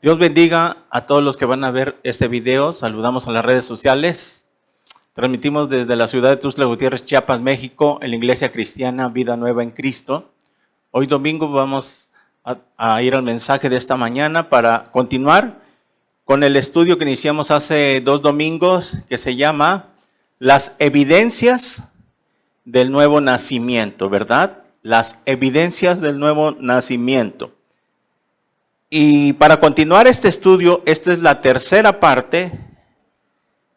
Dios bendiga a todos los que van a ver este video. Saludamos a las redes sociales. Transmitimos desde la ciudad de Tuxtla Gutiérrez, Chiapas, México, en la Iglesia Cristiana Vida Nueva en Cristo. Hoy domingo vamos a ir al mensaje de esta mañana para continuar con el estudio que iniciamos hace 2 domingos, que se llama Las evidencias del nuevo nacimiento, ¿verdad? Las evidencias del nuevo nacimiento. Y para continuar este estudio, esta es la tercera parte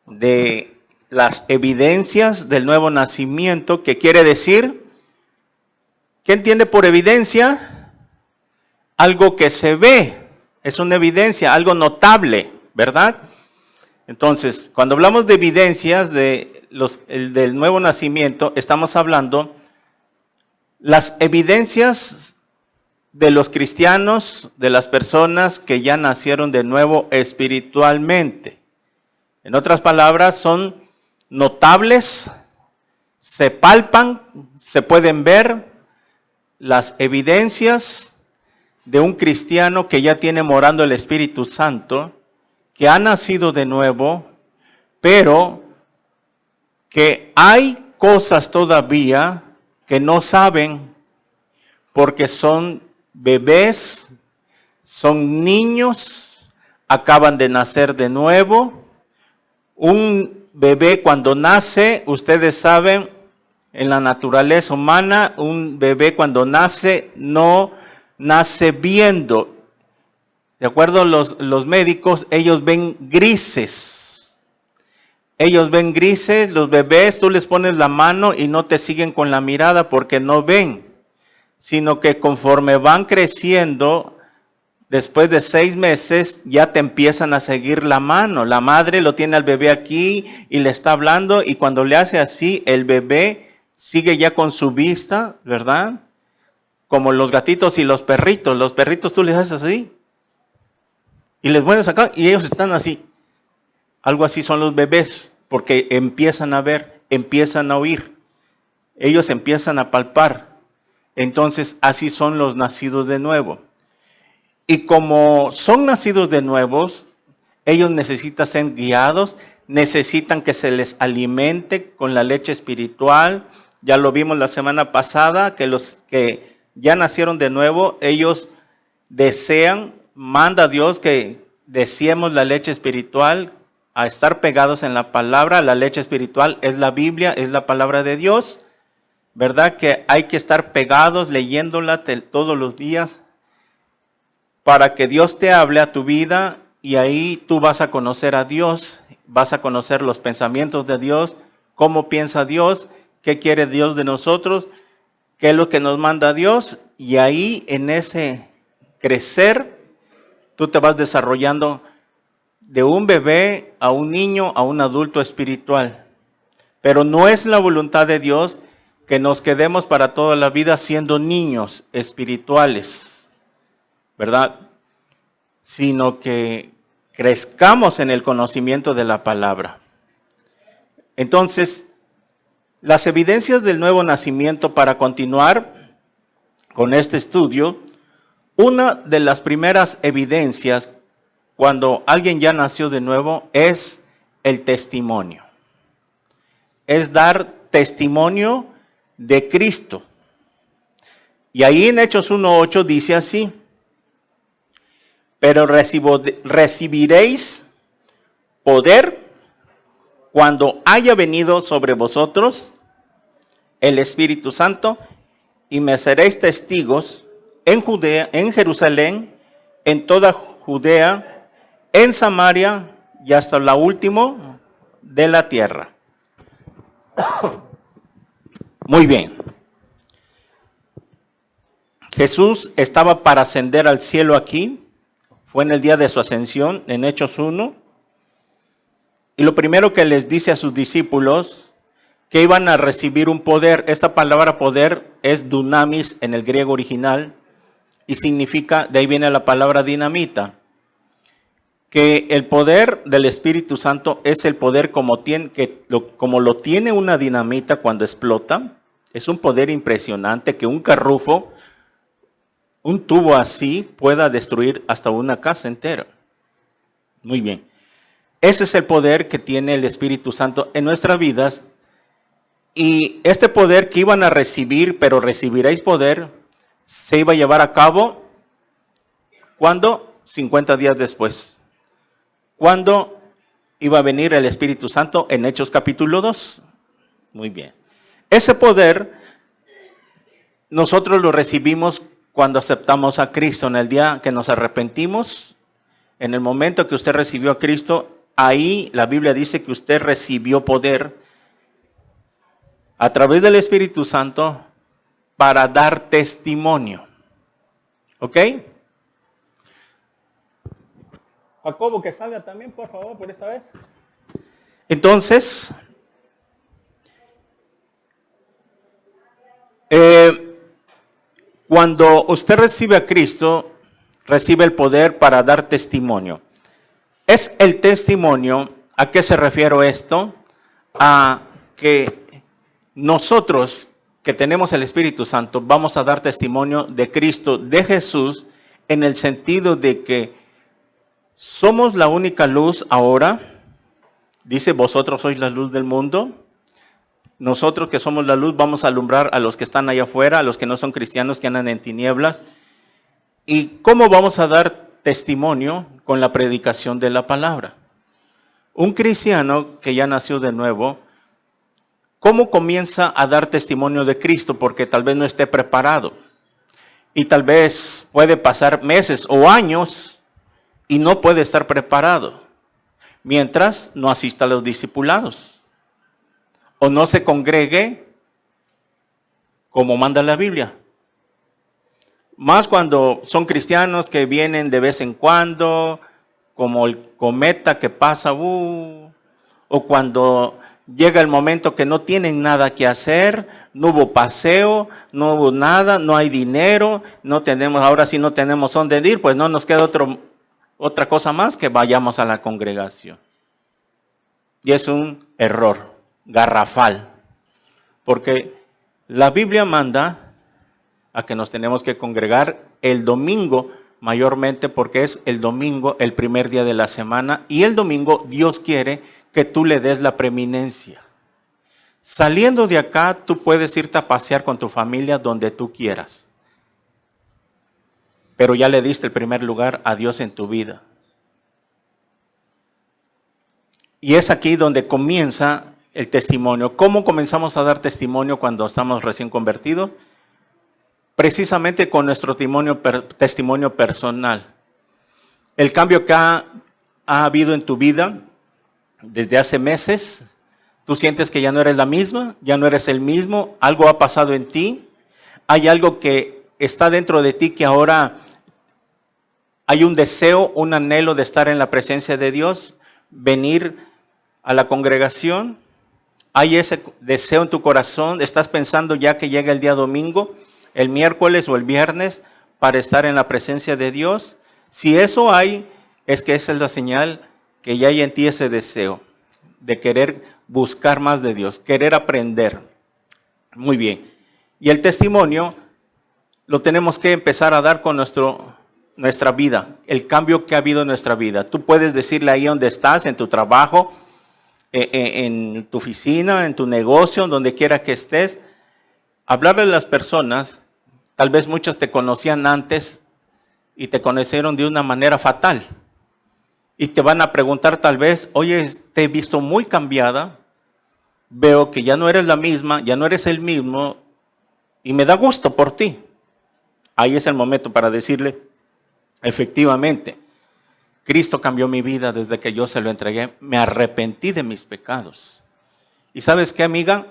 de las evidencias del nuevo nacimiento, que quiere decir, ¿qué entiende por evidencia? Algo que se ve, es una evidencia, algo notable, ¿verdad? Entonces, cuando hablamos de evidencias del nuevo nacimiento, estamos hablando las evidencias de los cristianos, de las personas que ya nacieron de nuevo espiritualmente. En otras palabras, son notables, se palpan, se pueden ver las evidencias de un cristiano que ya tiene morando el Espíritu Santo, que ha nacido de nuevo, pero que hay cosas todavía que no saben porque son bebés, son niños, acaban de nacer de nuevo. Un bebé cuando nace, ustedes saben, en la naturaleza humana, un bebé cuando nace no nace viendo. De acuerdo a los médicos, ellos ven grises. Ellos ven grises, los bebés, tú les pones la mano y no te siguen con la mirada porque no ven, sino que conforme van creciendo, después de 6 meses, ya te empiezan a seguir la mano. La madre lo tiene al bebé aquí y le está hablando, y cuando le hace así, el bebé sigue ya con su vista, ¿verdad? Como los gatitos y los perritos. Los perritos tú les haces así y les mueves acá y ellos están así. Algo así son los bebés, porque empiezan a ver, empiezan a oír. Ellos empiezan a palpar. Entonces, así son los nacidos de nuevo. Y como son nacidos de nuevos, ellos necesitan ser guiados, necesitan que se les alimente con la leche espiritual. Ya lo vimos la semana pasada, que los que ya nacieron de nuevo, ellos desean, manda a Dios que deseemos la leche espiritual, a estar pegados en la palabra. La leche espiritual es la Biblia, es la palabra de Dios, ¿verdad? Que hay que estar pegados leyéndola todos los días para que Dios te hable a tu vida, y ahí tú vas a conocer a Dios, vas a conocer los pensamientos de Dios, cómo piensa Dios, qué quiere Dios de nosotros, qué es lo que nos manda Dios, y ahí en ese crecer tú te vas desarrollando de un bebé a un niño, a un adulto espiritual. Pero no es la voluntad de Dios que nos quedemos para toda la vida siendo niños espirituales, ¿verdad? Sino que crezcamos en el conocimiento de la palabra. Entonces, las evidencias del nuevo nacimiento, para continuar con este estudio, una de las primeras evidencias cuando alguien ya nació de nuevo es el testimonio. Es dar testimonio de Cristo. Y ahí en Hechos 1:8 dice así: pero recibiréis poder cuando haya venido sobre vosotros el Espíritu Santo, y me seréis testigos en Judea, en Jerusalén, en toda Judea, en Samaria y hasta la última de la tierra. Muy bien. Jesús estaba para ascender al cielo aquí. Fue en el día de su ascensión, en Hechos 1. Y lo primero que les dice a sus discípulos, que iban a recibir un poder. Esta palabra poder es dunamis en el griego original, y significa, de ahí viene la palabra dinamita. Que el poder del Espíritu Santo es el poder como lo tiene una dinamita cuando explota. Es un poder impresionante, que un carrufo, un tubo así pueda destruir hasta una casa entera. Muy bien. Ese es el poder que tiene el Espíritu Santo en nuestras vidas. Y este poder que iban a recibir, pero recibiréis poder, se iba a llevar a cabo, ¿cuándo? 50 días después. ¿Cuándo iba a venir el Espíritu Santo? En Hechos capítulo 2. Muy bien. Ese poder nosotros lo recibimos cuando aceptamos a Cristo, en el día que nos arrepentimos, en el momento que usted recibió a Cristo, ahí la Biblia dice que usted recibió poder a través del Espíritu Santo para dar testimonio. ¿Ok? Jacobo, que salga también, por favor, por esta vez. Entonces, cuando usted recibe a Cristo, recibe el poder para dar testimonio. Es el testimonio, ¿a qué se refiere esto? A que nosotros que tenemos el Espíritu Santo vamos a dar testimonio de Cristo, de Jesús, en el sentido de que somos la única luz ahora. Dice, vosotros sois la luz del mundo. Nosotros que somos la luz vamos a alumbrar a los que están allá afuera, a los que no son cristianos, que andan en tinieblas. ¿Y cómo vamos a dar testimonio? Con la predicación de la palabra. Un cristiano que ya nació de nuevo, ¿cómo comienza a dar testimonio de Cristo? Porque tal vez no esté preparado. Y tal vez puede pasar meses o años y no puede estar preparado. Mientras no asista a los discipulados. O no se congregue como manda la Biblia. Más cuando son cristianos que vienen de vez en cuando, como el cometa que pasa, o cuando llega el momento que no tienen nada que hacer, no hubo paseo, no hubo nada, no hay dinero, no tenemos, ahora sí no tenemos dónde ir, pues no nos queda otra cosa más que vayamos a la congregación. Y es un error garrafal, porque la Biblia manda a que nos tenemos que congregar el domingo, mayormente porque es el domingo el primer día de la semana, y el domingo Dios quiere que tú le des la preeminencia. Saliendo de acá, tú puedes irte a pasear con tu familia donde tú quieras, pero ya le diste el primer lugar a Dios en tu vida. Y es aquí donde comienza el testimonio. ¿Cómo comenzamos a dar testimonio cuando estamos recién convertidos? Precisamente con nuestro testimonio personal. El cambio que ha habido en tu vida desde hace meses, tú sientes que ya no eres la misma, ya no eres el mismo, algo ha pasado en ti, hay algo que está dentro de ti que ahora hay un deseo, un anhelo de estar en la presencia de Dios, venir a la congregación, hay ese deseo en tu corazón, estás pensando ya que llega el día domingo, el miércoles o el viernes para estar en la presencia de Dios. Si eso hay, es que esa es la señal que ya hay en ti ese deseo de querer buscar más de Dios, querer aprender. Muy bien. Y el testimonio lo tenemos que empezar a dar con nuestra vida, el cambio que ha habido en nuestra vida. Tú puedes decirle ahí donde estás, en tu trabajo, en tu oficina, en tu negocio, donde quiera que estés, hablarle a las personas. Tal vez muchos te conocían antes y te conocieron de una manera fatal. Y te van a preguntar tal vez, oye, te he visto muy cambiada, veo que ya no eres la misma, ya no eres el mismo, y me da gusto por ti. Ahí es el momento para decirle, efectivamente, Cristo cambió mi vida desde que yo se lo entregué, me arrepentí de mis pecados. ¿Y sabes qué, amiga,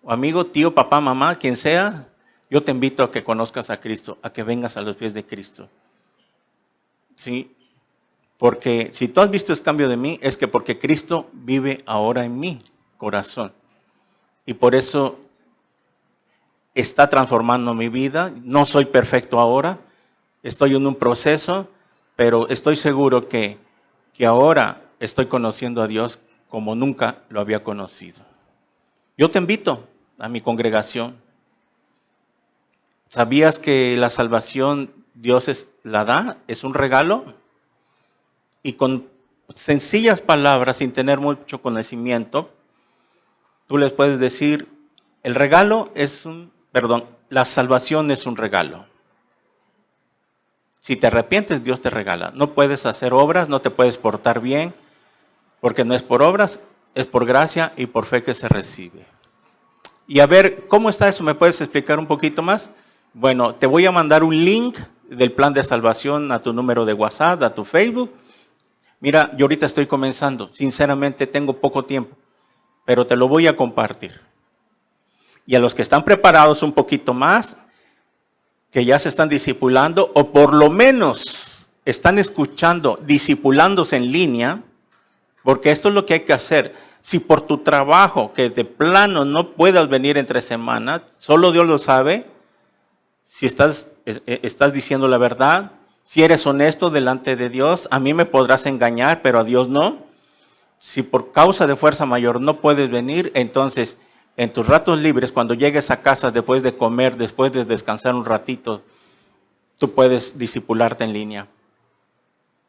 o amigo, tío, papá, mamá, quien sea? Yo te invito a que conozcas a Cristo, a que vengas a los pies de Cristo. ¿Sí? Porque si tú has visto ese cambio de mí, es que porque Cristo vive ahora en mi corazón. Y por eso está transformando mi vida. No soy perfecto ahora, estoy en un proceso, pero estoy seguro que ahora estoy conociendo a Dios como nunca lo había conocido. Yo te invito a mi congregación. ¿Sabías que la salvación Dios la da? Es un regalo. Y con sencillas palabras, sin tener mucho conocimiento, tú les puedes decir, la salvación es un regalo. Si te arrepientes, Dios te regala. No puedes hacer obras, no te puedes portar bien, porque no es por obras, es por gracia y por fe que se recibe. Y a ver, ¿cómo está eso? ¿Me puedes explicar un poquito más? Bueno, te voy a mandar un link del plan de salvación a tu número de WhatsApp, a tu Facebook. Mira, yo ahorita estoy comenzando. Sinceramente, tengo poco tiempo, pero te lo voy a compartir. Y a los que están preparados un poquito más, que ya se están discipulando, o por lo menos están escuchando, discipulándose en línea, porque esto es lo que hay que hacer. Si por tu trabajo, que de plano no puedas venir entre semanas, solo Dios lo sabe, si estás diciendo la verdad, si eres honesto delante de Dios, a mí me podrás engañar, pero a Dios no. Si por causa de fuerza mayor no puedes venir, entonces en tus ratos libres, cuando llegues a casa después de comer, después de descansar un ratito, tú puedes discipularte en línea.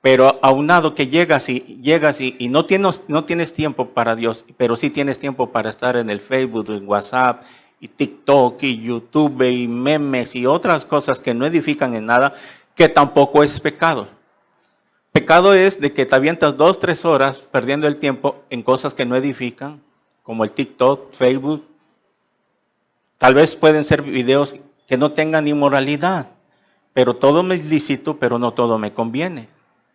Pero aunado que llegas y no tienes tiempo para Dios, pero sí tienes tiempo para estar en el Facebook, en WhatsApp, y TikTok, y YouTube, y memes, y otras cosas que no edifican en nada, que tampoco es pecado. Pecado es de que te avientas 2, 3 horas perdiendo el tiempo en cosas que no edifican, como el TikTok, Facebook. Tal vez pueden ser videos que no tengan inmoralidad, pero todo me es lícito, pero no todo me conviene.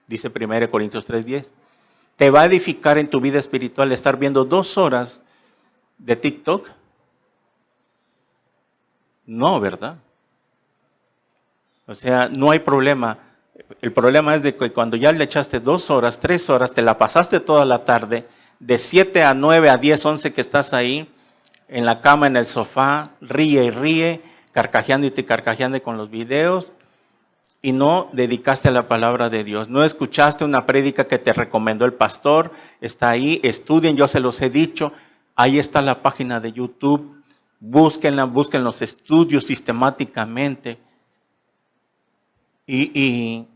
Dice 1 Corintios 3:10. ¿Te va a edificar en tu vida espiritual estar viendo 2 horas de TikTok? No, ¿verdad? O sea, no hay problema. El problema es de que cuando ya le echaste 2 horas, 3 horas, te la pasaste toda la tarde, de 7 a 9, a 10, 11 que estás ahí, en la cama, en el sofá, ríe y ríe, carcajeando con los videos, y no dedicaste a la palabra de Dios. No escuchaste una prédica que te recomendó el pastor. Está ahí, estudien, yo se los he dicho. Ahí está la página de YouTube. Búsquenla, busquen los estudios sistemáticamente. Y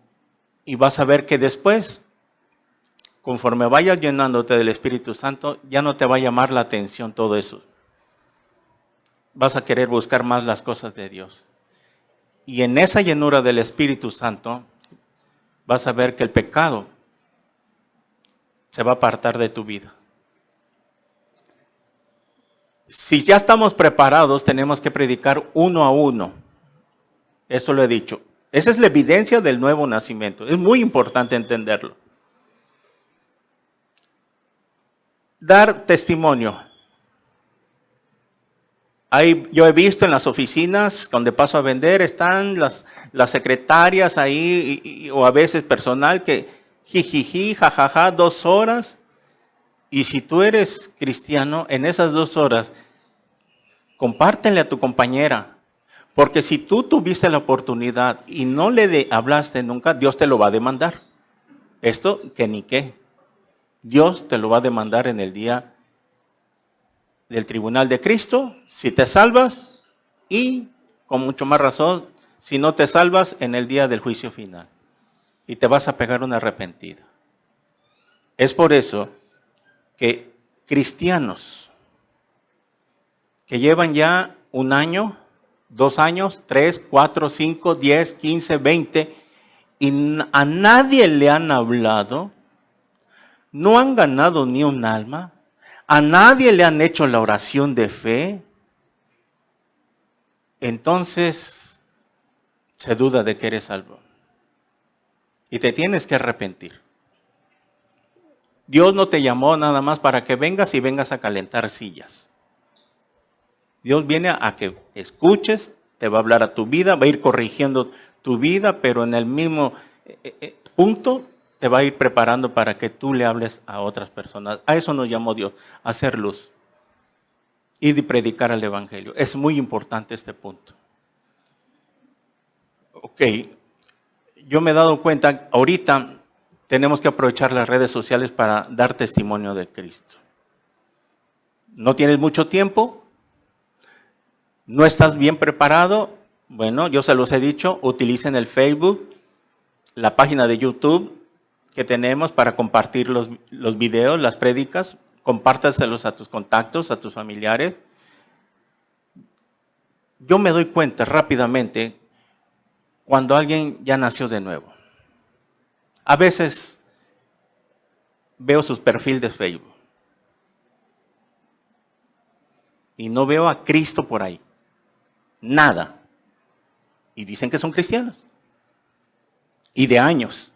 vas a ver que después, conforme vayas llenándote del Espíritu Santo, ya no te va a llamar la atención todo eso. Vas a querer buscar más las cosas de Dios. Y en esa llenura del Espíritu Santo, vas a ver que el pecado se va a apartar de tu vida. Si ya estamos preparados, tenemos que predicar uno a uno. Eso lo he dicho. Esa es la evidencia del nuevo nacimiento. Es muy importante entenderlo. Dar testimonio. Yo he visto en las oficinas, donde paso a vender, están las secretarias ahí, o a veces personal que jijiji, jajaja, 2 horas. Y si tú eres cristiano, en esas 2 horas, compártenle a tu compañera. Porque si tú tuviste la oportunidad y no le hablaste nunca, Dios te lo va a demandar. Esto que ni qué. Dios te lo va a demandar en el día del tribunal de Cristo, si te salvas, y con mucho más razón, si no te salvas, en el día del juicio final. Y te vas a pegar una arrepentida. Es por eso que cristianos que llevan ya 1 año, 2 años, 3, 4, 5, 10, 15, 20, y a nadie le han hablado, no han ganado ni un alma, a nadie le han hecho la oración de fe, entonces se duda de que eres salvo. Y te tienes que arrepentir. Dios no te llamó nada más para que vengas y vengas a calentar sillas. Dios viene a que escuches, te va a hablar a tu vida, va a ir corrigiendo tu vida, pero en el mismo punto te va a ir preparando para que tú le hables a otras personas. A eso nos llamó Dios, a hacer luz y de predicar el evangelio. Es muy importante este punto. Ok, yo me he dado cuenta, ahorita tenemos que aprovechar las redes sociales para dar testimonio de Cristo. ¿No tienes mucho tiempo? ¿No estás bien preparado? Bueno, yo se los he dicho, utilicen el Facebook, la página de YouTube, que tenemos para compartir los videos, las prédicas. Compártaselos a tus contactos, a tus familiares. Yo me doy cuenta rápidamente cuando alguien ya nació de nuevo. A veces veo sus perfiles de Facebook y no veo a Cristo por ahí. Nada. Y dicen que son cristianos. Y de años.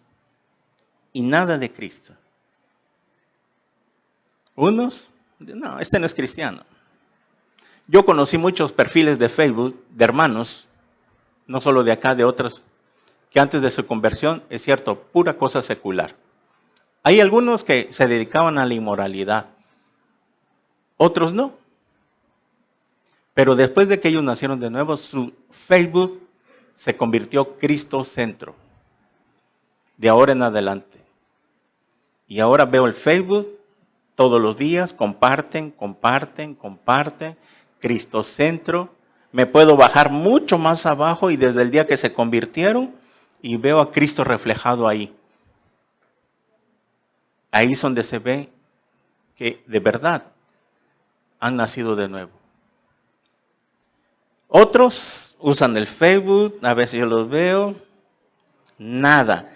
Y nada de Cristo. Unos, no, este no es cristiano. Yo conocí muchos perfiles de Facebook de hermanos, no solo de acá, de otros, que antes de su conversión, es cierto, pura cosa secular. Hay algunos que se dedicaban a la inmoralidad, otros no. Pero después de que ellos nacieron de nuevo, su Facebook se convirtió Cristo Centro. De ahora en adelante. Y ahora veo el Facebook todos los días, comparten, Cristo Centro. Me puedo bajar mucho más abajo y desde el día que se convirtieron y veo a Cristo reflejado ahí. Ahí es donde se ve que de verdad han nacido de nuevo. Otros usan el Facebook, a veces yo los veo, nada,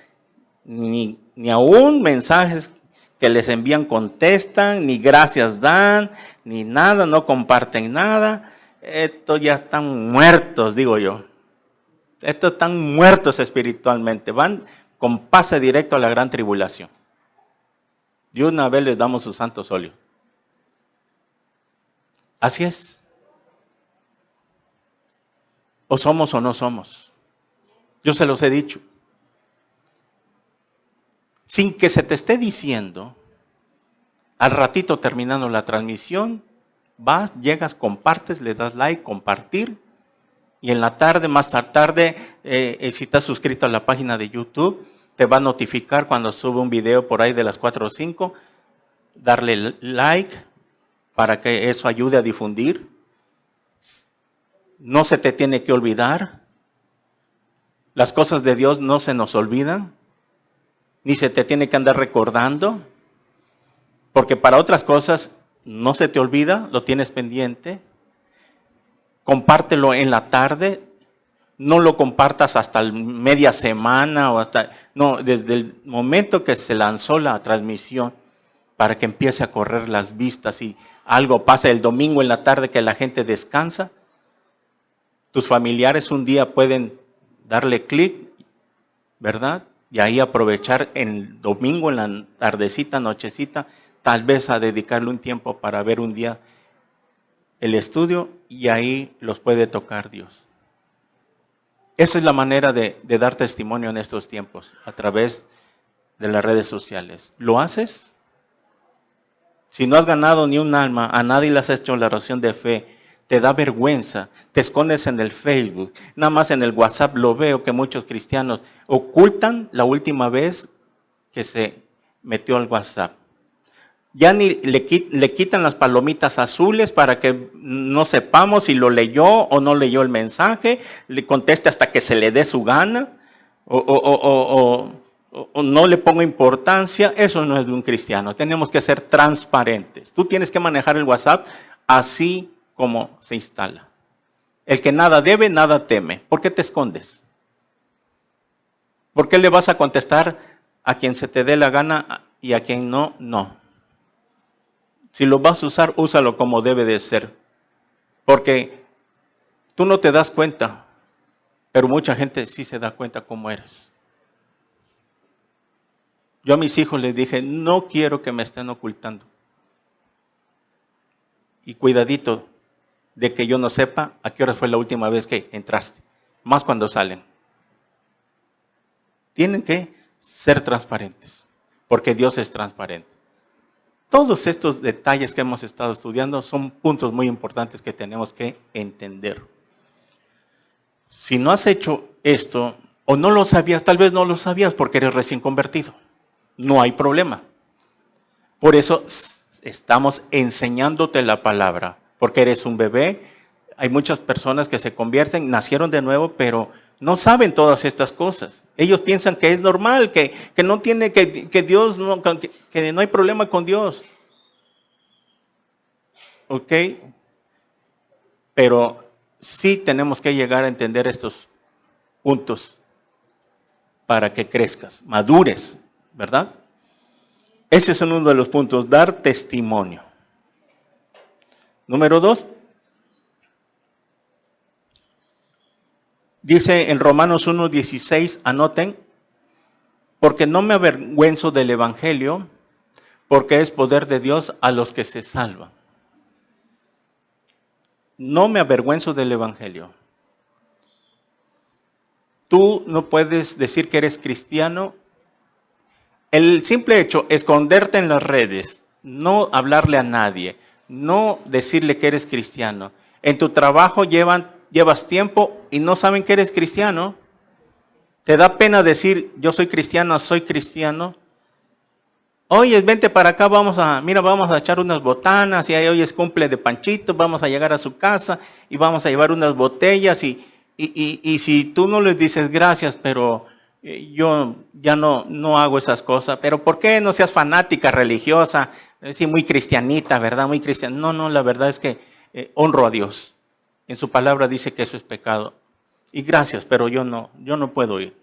ni aún mensajes que les envían contestan, ni gracias dan, ni nada, no comparten nada. Estos ya están muertos, digo yo. Estos están muertos espiritualmente, van con pase directo a la gran tribulación. Y una vez les damos su santo óleo. Así es. O somos o no somos. Yo se los he dicho. Sin que se te esté diciendo, al ratito terminando la transmisión, vas, llegas, compartes, le das like, compartir. Y en la tarde, más tarde, si estás suscrito a la página de YouTube, te va a notificar cuando sube un video por ahí de las 4 o 5. Darle like para que eso ayude a difundir. No se te tiene que olvidar. Las cosas de Dios no se nos olvidan. Ni se te tiene que andar recordando. Porque para otras cosas no se te olvida, lo tienes pendiente. Compártelo en la tarde. No lo compartas hasta media semana o hasta... No, desde el momento que se lanzó la transmisión para que empiece a correr las vistas y algo pasa el domingo en la tarde que la gente descansa. Tus familiares un día pueden darle clic, ¿verdad? Y ahí aprovechar el domingo en la tardecita, nochecita, tal vez a dedicarle un tiempo para ver un día el estudio y ahí los puede tocar Dios. Esa es la manera de dar testimonio en estos tiempos, a través de las redes sociales. ¿Lo haces? Si no has ganado ni un alma, a nadie le has hecho la oración de fe, te da vergüenza, te escondes en el Facebook, nada más en el WhatsApp lo veo que muchos cristianos ocultan la última vez que se metió al WhatsApp. Ya ni le quitan las palomitas azules para que no sepamos si lo leyó o no leyó el mensaje, le conteste hasta que se le dé su gana, o no le pongo importancia. Eso no es de un cristiano. Tenemos que ser transparentes. Tú tienes que manejar el WhatsApp así como se instala. El que nada debe, nada teme. ¿Por qué te escondes? ¿Por qué le vas a contestar a quien se te dé la gana y a quien no? No. Si lo vas a usar, úsalo como debe de ser. Porque tú no te das cuenta, pero mucha gente sí se da cuenta cómo eres. Yo a mis hijos les dije, no quiero que me estén ocultando. Y cuidadito de que yo no sepa a qué hora fue la última vez que entraste. Más cuando salen. Tienen que ser transparentes, porque Dios es transparente. Todos estos detalles que hemos estado estudiando son puntos muy importantes que tenemos que entender. Si no has hecho esto, o no lo sabías, tal vez no lo sabías porque eres recién convertido. No hay problema. Por eso estamos enseñándote la palabra, porque eres un bebé. Hay muchas personas que se convierten, nacieron de nuevo, pero No saben todas estas cosas. Ellos piensan que es normal, que no tiene, que Dios, no, que no hay problema con Dios. ¿Ok? Pero sí tenemos que llegar a entender estos puntos para que crezcas, madures, ¿verdad? Ese es uno de los puntos, dar testimonio. Número 2. Dice en Romanos 1:16, anoten, porque no me avergüenzo del Evangelio, porque es poder de Dios a los que se salvan. No me avergüenzo del Evangelio. Tú no puedes decir que eres cristiano. El simple hecho, esconderte en las redes, no hablarle a nadie, no decirle que eres cristiano. En tu trabajo llevas tiempo y no saben que eres cristiano. ¿Te da pena decir, yo soy cristiano, soy cristiano? Oye, vente para acá, vamos a echar unas botanas, y hoy es cumple de Panchito, vamos a llegar a su casa y vamos a llevar unas botellas y si tú no les dices gracias, pero yo ya no hago esas cosas, pero ¿por qué no seas fanática, religiosa? Sí, muy cristianita, ¿verdad? Muy cristiana. No, la verdad es que honro a Dios. En su palabra dice que eso es pecado. Y gracias, pero yo no puedo ir.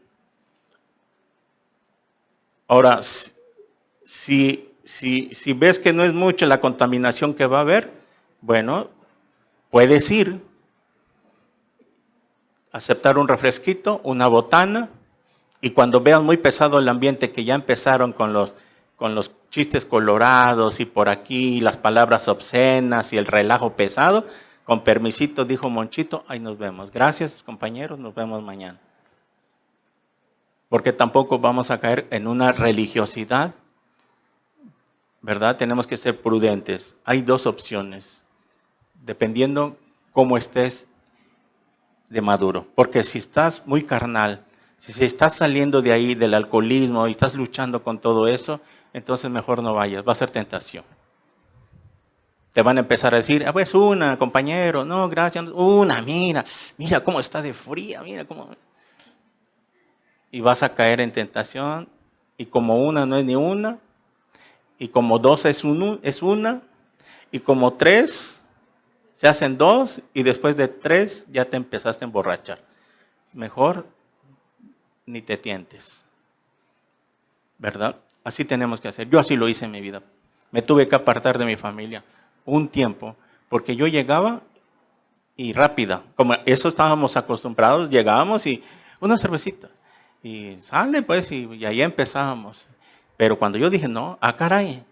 Ahora, si ves que no es mucho la contaminación que va a haber, bueno, puedes ir, aceptar un refresquito, una botana, y cuando veas muy pesado el ambiente, que ya empezaron con los chistes colorados y por aquí las palabras obscenas y el relajo pesado, con permisito, dijo Monchito, ahí nos vemos. Gracias, compañeros, nos vemos mañana. Porque tampoco vamos a caer en una religiosidad, ¿verdad? Tenemos que ser prudentes. Hay dos opciones, dependiendo cómo estés de maduro. Porque si estás muy carnal, si estás saliendo de ahí, del alcoholismo, y estás luchando con todo eso, entonces mejor no vayas, va a ser tentación. Te van a empezar a decir, pues una, compañero, no, gracias, una, mira cómo está de fría, mira cómo... Y vas a caer en tentación, y como una no es ni una, y como dos es una, y como tres se hacen dos, y después de tres ya te empezaste a emborrachar. Mejor ni te tientes, ¿verdad? Así tenemos que hacer. Yo así lo hice en mi vida. Me tuve que apartar de mi familia un tiempo, porque yo llegaba y rápida, como eso estábamos acostumbrados, llegábamos y una cervecita, y sale pues, y ahí empezábamos. Pero cuando yo dije, no, caray,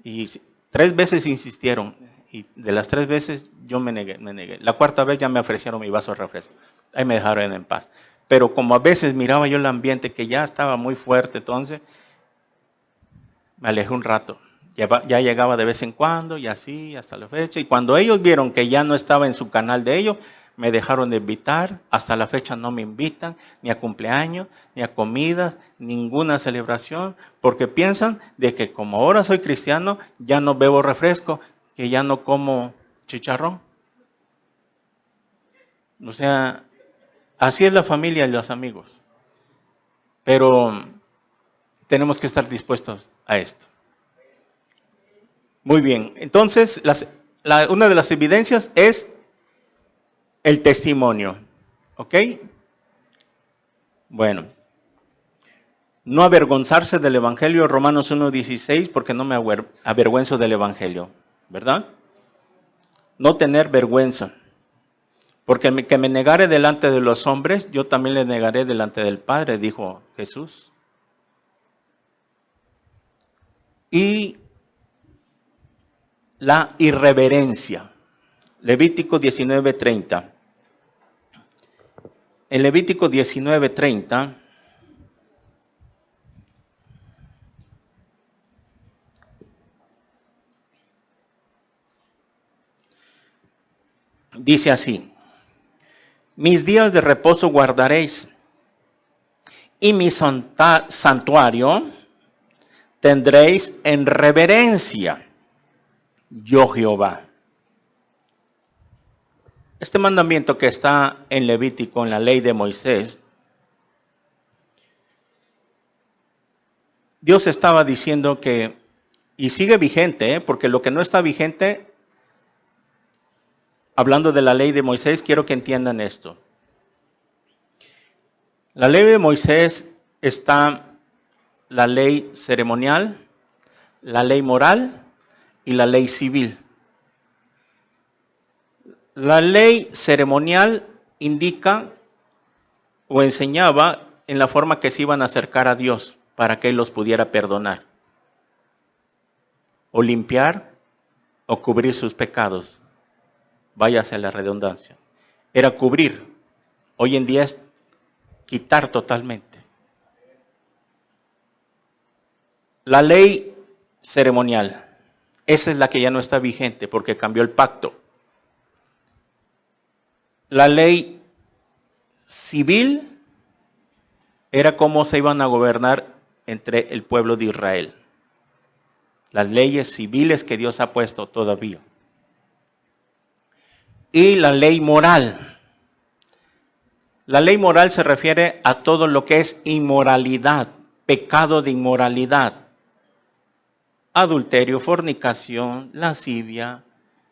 y 3 veces insistieron, y de las 3 veces yo me negué. La cuarta vez ya me ofrecieron mi vaso de refresco, ahí me dejaron en paz. Pero como a veces miraba yo el ambiente que ya estaba muy fuerte, entonces me alejé un rato. Ya llegaba de vez en cuando y así hasta la fecha. Y cuando ellos vieron que ya no estaba en su canal de ellos, me dejaron de invitar. Hasta la fecha no me invitan ni a cumpleaños, ni a comidas, ninguna celebración. Porque piensan de que como ahora soy cristiano, ya no bebo refresco, que ya no como chicharrón. O sea, así es la familia y los amigos. Pero tenemos que estar dispuestos a esto. Muy bien, entonces una de las evidencias es el testimonio, ¿ok? Bueno, no avergonzarse del Evangelio, Romanos 1:16, porque no me avergüenzo del Evangelio, ¿verdad? No tener vergüenza, porque que me negare delante de los hombres, yo también le negaré delante del Padre, dijo Jesús. Y la irreverencia. Levítico 19:30. En Levítico 19:30 dice así: mis días de reposo guardaréis, y mi santuario tendréis en reverencia. Yo Jehová. Este mandamiento que está en Levítico, en la ley de Moisés, Dios estaba diciendo que, y sigue vigente, porque lo que no está vigente, hablando de la ley de Moisés, quiero que entiendan esto. La ley de Moisés está la ley ceremonial, la ley moral y la ley civil. La ley ceremonial indica o enseñaba en la forma que se iban a acercar a Dios para que Él los pudiera perdonar, o limpiar, o cubrir sus pecados. Váyase a la redundancia. Era cubrir. Hoy en día es quitar totalmente. La ley ceremonial, esa es la que ya no está vigente porque cambió el pacto. La ley civil era cómo se iban a gobernar entre el pueblo de Israel. Las leyes civiles que Dios ha puesto todavía. Y la ley moral. La ley moral se refiere a todo lo que es inmoralidad, pecado de inmoralidad. Adulterio, fornicación, lascivia,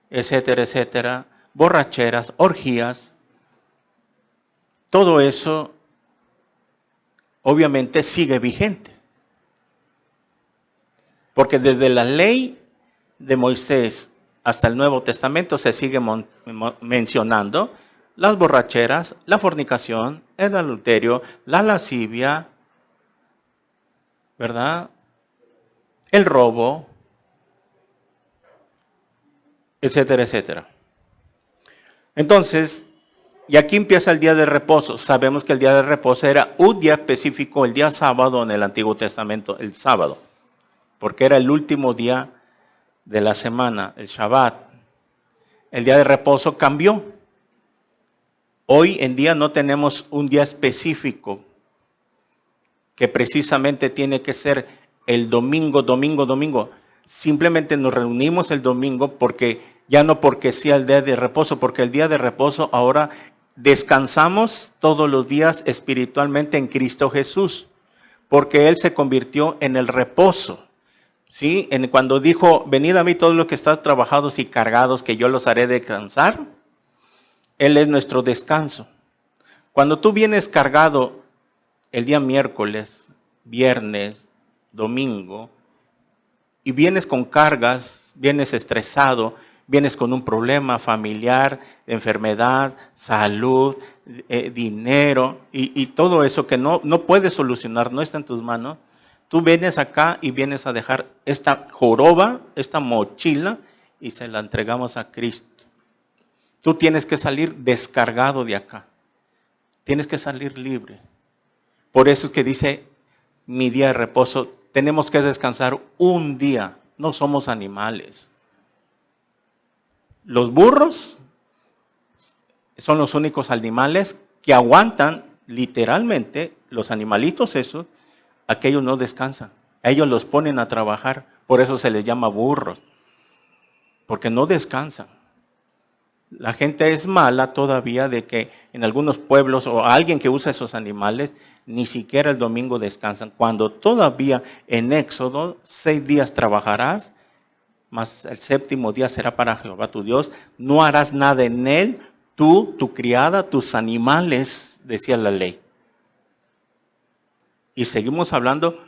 etcétera, etcétera, borracheras, orgías. Todo eso obviamente sigue vigente. Porque desde la ley de Moisés hasta el Nuevo Testamento se sigue mencionando las borracheras, la fornicación, el adulterio, la lascivia, ¿verdad? El robo, etcétera, etcétera. Entonces, y aquí empieza el día de reposo. Sabemos que el día de reposo era un día específico, el día sábado en el Antiguo Testamento, el sábado, porque era el último día de la semana, el Shabbat. El día de reposo cambió. Hoy en día no tenemos un día específico que precisamente tiene que ser el domingo. Simplemente nos reunimos el domingo porque ya no porque sea el día de reposo, porque el día de reposo ahora descansamos todos los días espiritualmente en Cristo Jesús, porque Él se convirtió en el reposo. ¿Sí? Cuando dijo, venid a mí todos los que están trabajados y cargados, que yo los haré descansar, Él es nuestro descanso. Cuando tú vienes cargado el día miércoles, viernes, domingo, y vienes con cargas, vienes estresado, vienes con un problema familiar, enfermedad, salud, dinero, y todo eso que no puedes solucionar, no está en tus manos. Tú vienes acá y vienes a dejar esta joroba, esta mochila, y se la entregamos a Cristo. Tú tienes que salir descargado de acá. Tienes que salir libre. Por eso es que dice, mi día de reposo, tenemos que descansar un día. No somos animales. Los burros son los únicos animales que aguantan literalmente, los animalitos esos, aquellos no descansan. A ellos los ponen a trabajar, por eso se les llama burros, porque no descansan. La gente es mala todavía de que en algunos pueblos o alguien que usa esos animales, ni siquiera el domingo descansan. Cuando todavía en Éxodo 6 días trabajarás, mas el séptimo día será para Jehová tu Dios. No harás nada en él, tú, tu criada, tus animales, decía la ley. Y seguimos hablando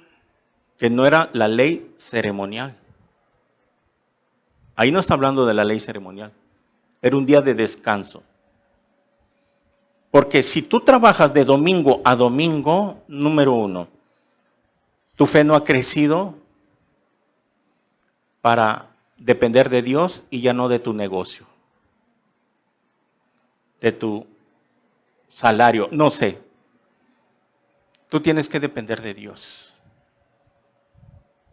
que no era la ley ceremonial. Ahí no está hablando de la ley ceremonial. Era un día de descanso. Porque si tú trabajas de domingo a domingo, número uno, tu fe no ha crecido para depender de Dios y ya no de tu negocio, de tu salario, no sé. Tú tienes que depender de Dios.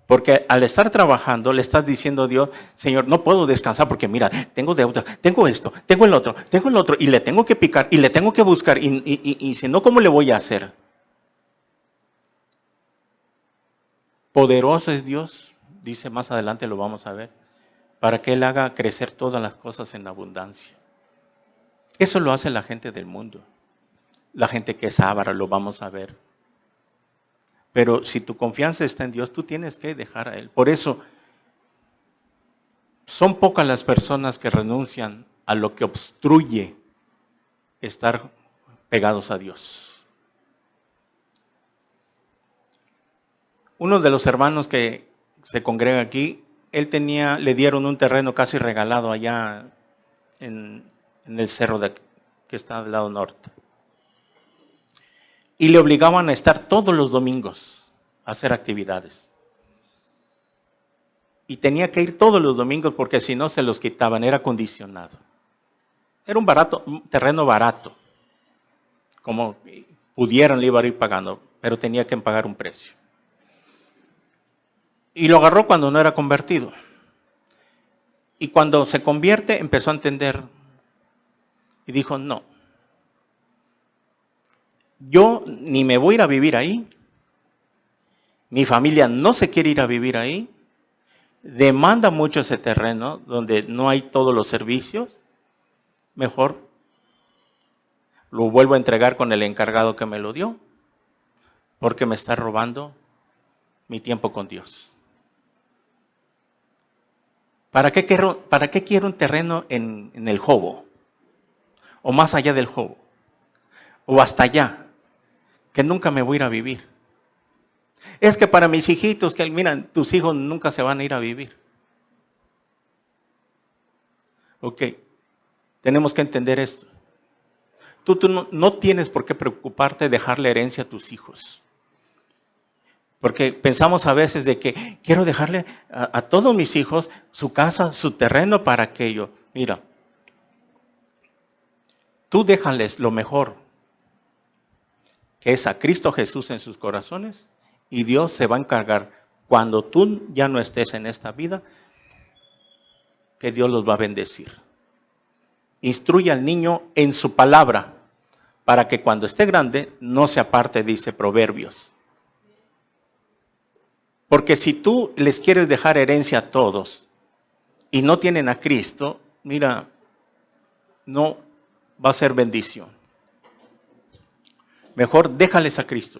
Porque al estar trabajando, le estás diciendo a Dios, Señor, no puedo descansar porque mira, tengo deuda, tengo esto, tengo el otro, y le tengo que picar, y le tengo que buscar, y si no, ¿cómo le voy a hacer? Poderoso es Dios, dice más adelante, lo vamos a ver, para que Él haga crecer todas las cosas en abundancia. Eso lo hace la gente del mundo. La gente que es avara, lo vamos a ver. Pero si tu confianza está en Dios, tú tienes que dejar a Él. Por eso, son pocas las personas que renuncian a lo que obstruye estar pegados a Dios. Uno de los hermanos que se congrega aquí, le dieron un terreno casi regalado allá en el cerro que está del lado norte. Y le obligaban a estar todos los domingos a hacer actividades. Y tenía que ir todos los domingos porque si no se los quitaban, era condicionado. Era un terreno barato. Como pudieran, le iba a ir pagando, pero tenía que pagar un precio. Y lo agarró cuando no era convertido. Y cuando se convierte, empezó a entender. Y dijo, no. Yo ni me voy a ir a vivir ahí. Mi familia no se quiere ir a vivir ahí. Demanda mucho ese terreno donde no hay todos los servicios. Mejor lo vuelvo a entregar con el encargado que me lo dio. Porque me está robando mi tiempo con Dios. ¿Para qué quiero un terreno en el Jobo? O más allá del Jobo. O hasta allá. Que nunca me voy a ir a vivir. Es que para mis hijitos, que miran, tus hijos nunca se van a ir a vivir. Ok. Tenemos que entender esto. Tú no tienes por qué preocuparte de dejarle herencia a tus hijos. Porque pensamos a veces de que quiero dejarle a todos mis hijos su casa, su terreno para aquello. Mira, tú déjales lo mejor, que es a Cristo Jesús en sus corazones, y Dios se va a encargar cuando tú ya no estés en esta vida, que Dios los va a bendecir. Instruye al niño en su palabra, para que cuando esté grande no se aparte, dice Proverbios. Porque si tú les quieres dejar herencia a todos y no tienen a Cristo, mira, no va a ser bendición. Mejor déjales a Cristo.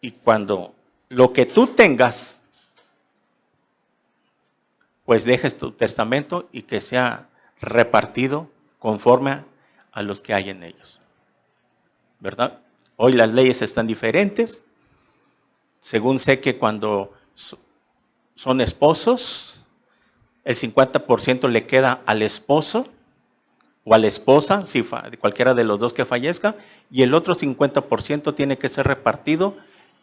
Y cuando lo que tú tengas, pues dejes tu testamento y que sea repartido conforme a los que hay en ellos. ¿Verdad? Hoy las leyes están diferentes. Según sé que cuando son esposos, el 50% le queda al esposo o a la esposa, si cualquiera de los dos que fallezca, y el otro 50% tiene que ser repartido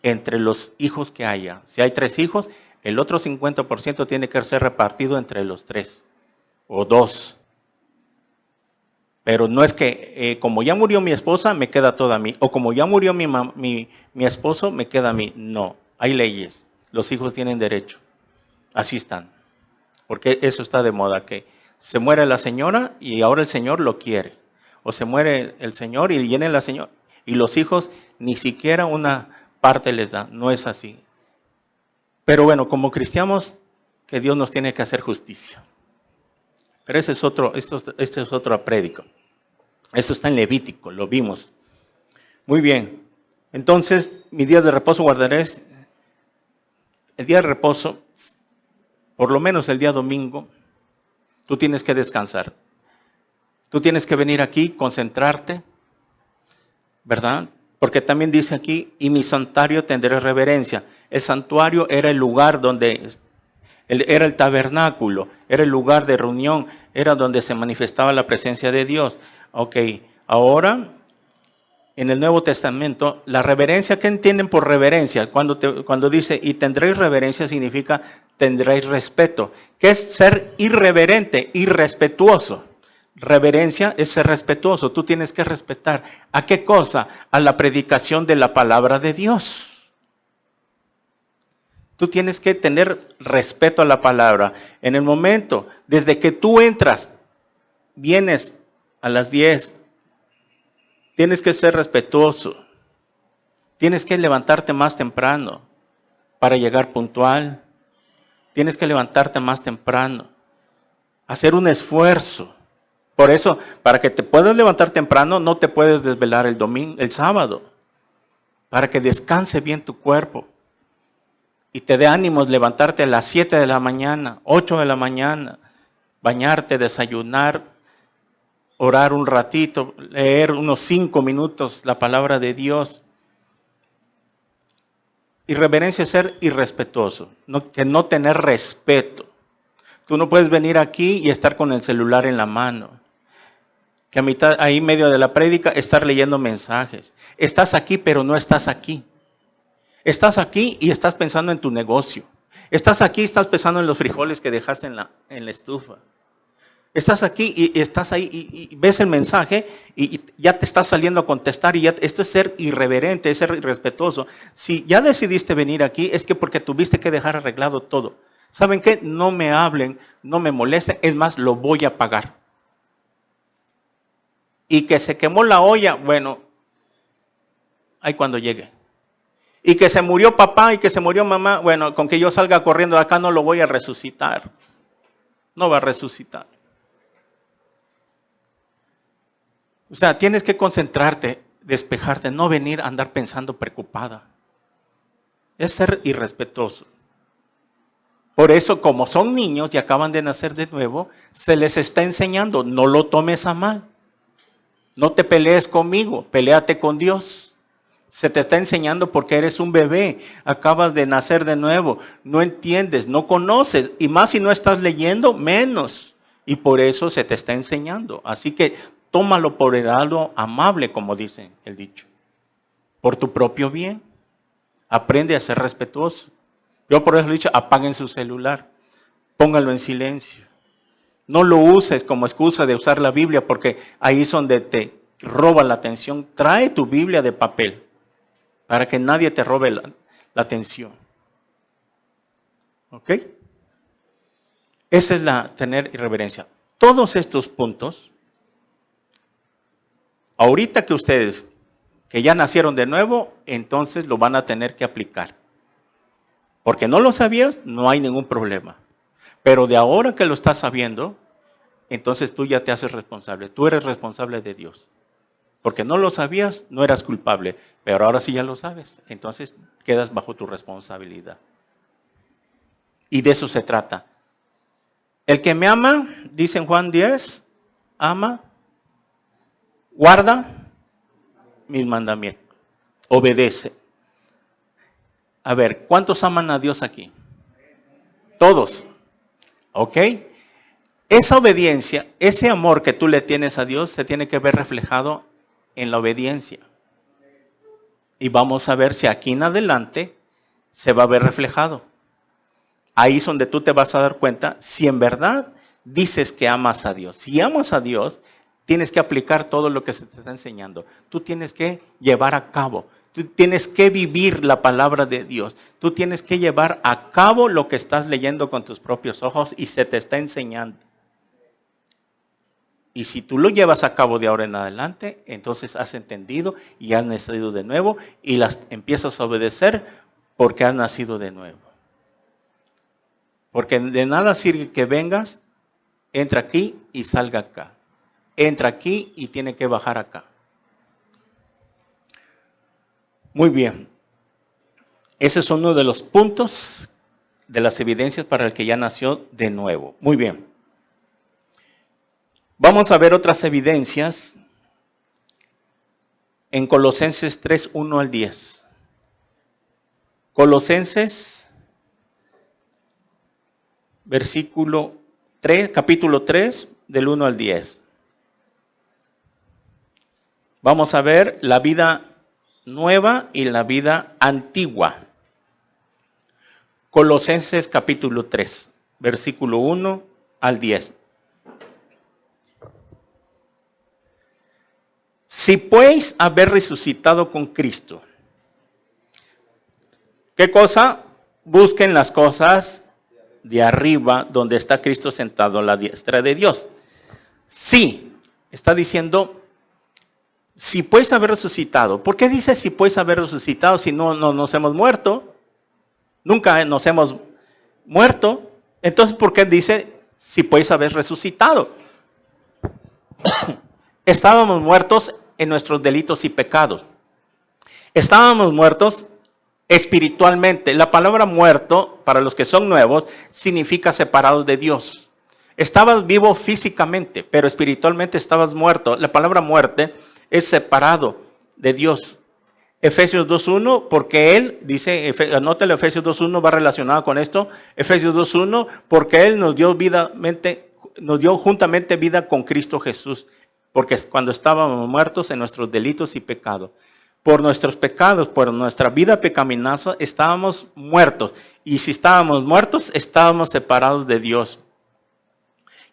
entre los hijos que haya. Si hay 3 hijos, el otro 50% tiene que ser repartido entre los 3 o 2. Pero no es que como ya murió mi esposa, me queda todo a mí. O como ya murió mi esposo, me queda a mí. No, hay leyes. Los hijos tienen derecho. Así están. Porque eso está de moda, que se muere la señora y ahora el señor lo quiere. O se muere el señor y viene la señora. Y los hijos ni siquiera una parte les da. No es así. Pero bueno, como cristianos, que Dios nos tiene que hacer justicia. Pero este es otro prédico. Esto está en Levítico, lo vimos. Muy bien. Entonces, mi día de reposo guardaré. El día de reposo, por lo menos el día domingo, tú tienes que descansar. Tú tienes que venir aquí, concentrarte, ¿verdad? Porque también dice aquí, y mi santuario tendré reverencia. El santuario era el lugar donde era el tabernáculo, era el lugar de reunión, era donde se manifestaba la presencia de Dios. Ok, ahora en el Nuevo Testamento, la reverencia, ¿qué entienden por reverencia? Cuando dice, y tendréis reverencia, significa tendréis respeto. ¿Qué es ser irreverente, irrespetuoso? Reverencia es ser respetuoso. Tú tienes que respetar. ¿A qué cosa? A la predicación de la palabra de Dios. Tú tienes que tener respeto a la palabra. En el momento, desde que tú entras, vienes a las 10, tienes que ser respetuoso. Tienes que levantarte más temprano para llegar puntual. Tienes que levantarte más temprano. Hacer un esfuerzo. Por eso, para que te puedas levantar temprano, no te puedes desvelar el domingo, el sábado, para que descanse bien tu cuerpo y te dé ánimos levantarte a las 7 de la mañana, 8 de la mañana, bañarte, desayunar, orar un ratito, leer unos 5 minutos la palabra de Dios. Irreverencia es ser irrespetuoso, que no tener respeto. Tú no puedes venir aquí y estar con el celular en la mano. Que a mitad, ahí medio de la prédica, estar leyendo mensajes. Estás aquí, pero no estás aquí. Estás aquí y estás pensando en tu negocio. Estás aquí y estás pensando en los frijoles que dejaste en la estufa. Estás aquí y estás ahí y ves el mensaje y ya te estás saliendo a contestar. Y esto es ser irreverente, es ser irrespetuoso. Si ya decidiste venir aquí, es que porque tuviste que dejar arreglado todo. ¿Saben qué? No me hablen, no me molesten. Es más, lo voy a pagar. Y que se quemó la olla, bueno, ahí cuando llegue. Y que se murió papá y que se murió mamá, bueno, con que yo salga corriendo de acá no lo voy a resucitar. No va a resucitar. O sea, tienes que concentrarte, despejarte, no venir a andar pensando preocupada. Es ser irrespetuoso. Por eso, como son niños y acaban de nacer de nuevo, se les está enseñando, no lo tomes a mal. No te pelees conmigo, peléate con Dios. Se te está enseñando porque eres un bebé, acabas de nacer de nuevo, no entiendes, no conoces, y más si no estás leyendo, menos. Y por eso se te está enseñando. Así que tómalo por el lado amable, como dice el dicho. Por tu propio bien. Aprende a ser respetuoso. Yo por eso he dicho, apaguen su celular, pónganlo en silencio. No lo uses como excusa de usar la Biblia porque ahí es donde te roba la atención. Trae tu Biblia de papel para que nadie te robe la atención. ¿Ok? Esa es la tener irreverencia. Todos estos puntos, ahorita que ustedes que ya nacieron de nuevo, entonces lo van a tener que aplicar. Porque no lo sabías, no hay ningún problema. Pero de ahora que lo estás sabiendo, entonces tú ya te haces responsable. Tú eres responsable de Dios. Porque no lo sabías, no eras culpable. Pero ahora sí ya lo sabes. Entonces quedas bajo tu responsabilidad. Y de eso se trata. El que me ama, dice en Juan 10, ama, guarda mis mandamientos. Obedece. A ver, ¿cuántos aman a Dios aquí? Todos. ¿Ok? Esa obediencia, ese amor que tú le tienes a Dios, se tiene que ver reflejado en la obediencia. Y vamos a ver si aquí en adelante se va a ver reflejado. Ahí es donde tú te vas a dar cuenta si en verdad dices que amas a Dios. Si amas a Dios, tienes que aplicar todo lo que se te está enseñando. Tú tienes que llevar a cabo. Tú tienes que vivir la palabra de Dios. Tú tienes que llevar a cabo lo que estás leyendo con tus propios ojos y se te está enseñando. Y si tú lo llevas a cabo de ahora en adelante, entonces has entendido y has nacido de nuevo y las empiezas a obedecer porque has nacido de nuevo. Porque de nada sirve que vengas, entra aquí y salga acá. Entra aquí y tiene que bajar acá. Muy bien. Ese es uno de los puntos de las evidencias para el que ya nació de nuevo. Muy bien. Vamos a ver otras evidencias en Colosenses 3, 1 al 10. Colosenses, versículo 3, capítulo 3, del 1 al 10. Vamos a ver la vida nueva y la vida antigua. Colosenses capítulo 3, versículo 1 al 10. Si pues haber resucitado con Cristo. ¿Qué cosa? Busquen las cosas de arriba donde está Cristo sentado a la diestra de Dios. Sí, está diciendo, si puedes haber resucitado. ¿Por qué dice si puedes haber resucitado si no nos hemos muerto? Nunca nos hemos muerto. Entonces, ¿por qué dice si puedes haber resucitado? Estábamos muertos en nuestros delitos y pecados. Estábamos muertos espiritualmente. La palabra muerto, para los que son nuevos, significa separados de Dios. Estabas vivo físicamente, pero espiritualmente estabas muerto. La palabra muerte es separado de Dios. Efesios 2.1, porque Él, dice, anótelo, Efesios 2.1 va relacionado con esto. Efesios 2.1, porque Él nos dio juntamente vida con Cristo Jesús. Porque cuando estábamos muertos en nuestros delitos y pecados, por nuestros pecados, por nuestra vida pecaminosa, estábamos muertos. Y si estábamos muertos, estábamos separados de Dios.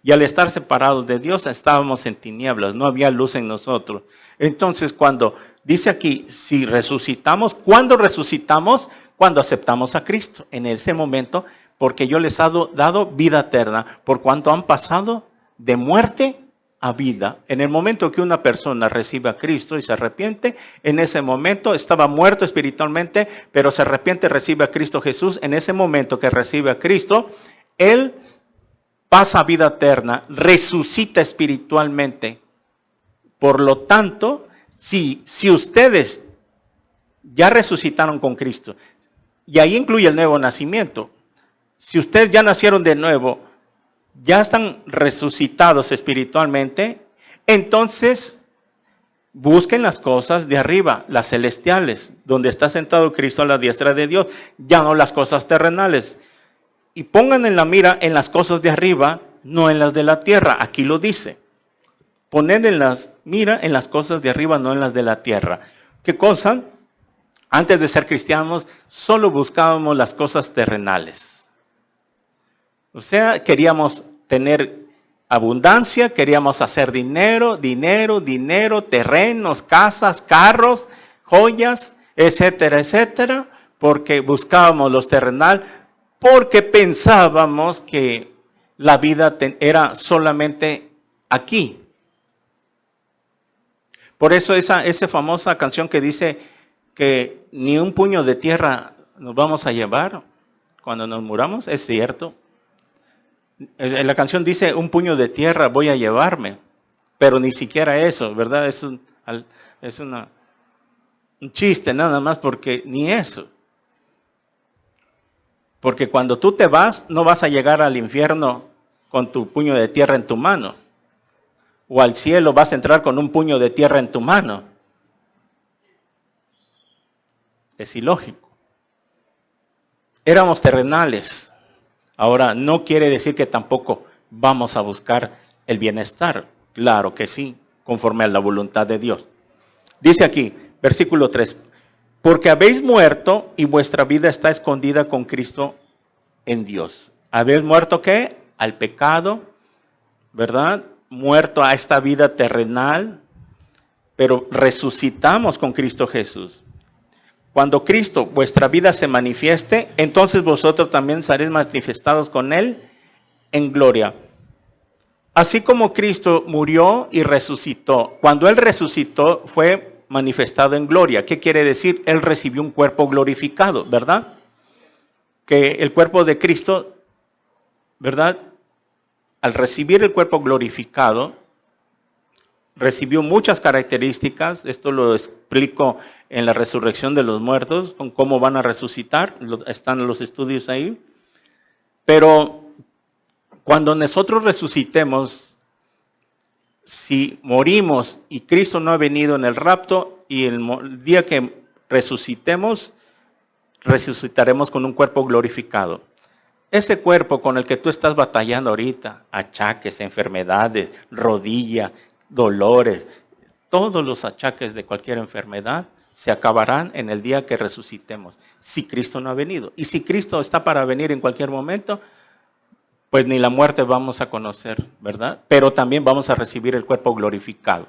Y al estar separados de Dios, estábamos en tinieblas, no había luz en nosotros. Entonces, cuando dice aquí, si resucitamos, ¿cuándo resucitamos? Cuando aceptamos a Cristo. En ese momento, porque yo les he dado vida eterna, por cuanto han pasado de muerte a vida. En el momento que una persona recibe a Cristo y se arrepiente, en ese momento estaba muerto espiritualmente, pero se arrepiente, recibe a Cristo Jesús. En ese momento que recibe a Cristo, Él pasa a vida eterna, resucita espiritualmente. Por lo tanto, si ustedes ya resucitaron con Cristo, y ahí incluye el nuevo nacimiento, si ustedes ya nacieron de nuevo, ya están resucitados espiritualmente, entonces busquen las cosas de arriba, las celestiales, donde está sentado Cristo a la diestra de Dios, ya no las cosas terrenales. Y pongan en la mira en las cosas de arriba, no en las de la tierra. Aquí lo dice. Poner en las mira en las cosas de arriba, no en las de la tierra. ¿Qué cosa? Antes de ser cristianos, solo buscábamos las cosas terrenales. O sea, queríamos tener abundancia, queríamos hacer dinero, terrenos, casas, carros, joyas, etcétera, etcétera, porque buscábamos los terrenales, porque pensábamos que la vida era solamente aquí. Por eso esa famosa canción que dice que ni un puño de tierra nos vamos a llevar cuando nos muramos, es cierto. La canción dice, un puño de tierra voy a llevarme, pero ni siquiera eso, ¿verdad? Es un chiste nada más, porque ni eso. Porque cuando tú te vas, no vas a llegar al infierno con tu puño de tierra en tu mano. O al cielo vas a entrar con un puño de tierra en tu mano. Es ilógico. Éramos terrenales. Ahora, no quiere decir que tampoco vamos a buscar el bienestar. Claro que sí, conforme a la voluntad de Dios. Dice aquí, versículo 3. Porque habéis muerto y vuestra vida está escondida con Cristo en Dios. ¿Habéis muerto qué? Al pecado, ¿verdad? Muerto a esta vida terrenal, pero resucitamos con Cristo Jesús. Cuando Cristo, vuestra vida se manifieste, entonces vosotros también seréis manifestados con Él en gloria. Así como Cristo murió y resucitó, cuando Él resucitó fue manifestado en gloria. ¿Qué quiere decir? Él recibió un cuerpo glorificado, ¿verdad? Que el cuerpo de Cristo, ¿verdad? Al recibir el cuerpo glorificado, recibió muchas características. Esto lo explico en la resurrección de los muertos, con cómo van a resucitar. Están los estudios ahí. Pero cuando nosotros resucitemos, si morimos y Cristo no ha venido en el rapto, y el día que resucitemos, resucitaremos con un cuerpo glorificado. Ese cuerpo con el que tú estás batallando ahorita, achaques, enfermedades, rodilla, dolores, todos los achaques de cualquier enfermedad se acabarán en el día que resucitemos, si Cristo no ha venido. Y si Cristo está para venir en cualquier momento, pues ni la muerte vamos a conocer, ¿verdad? Pero también vamos a recibir el cuerpo glorificado.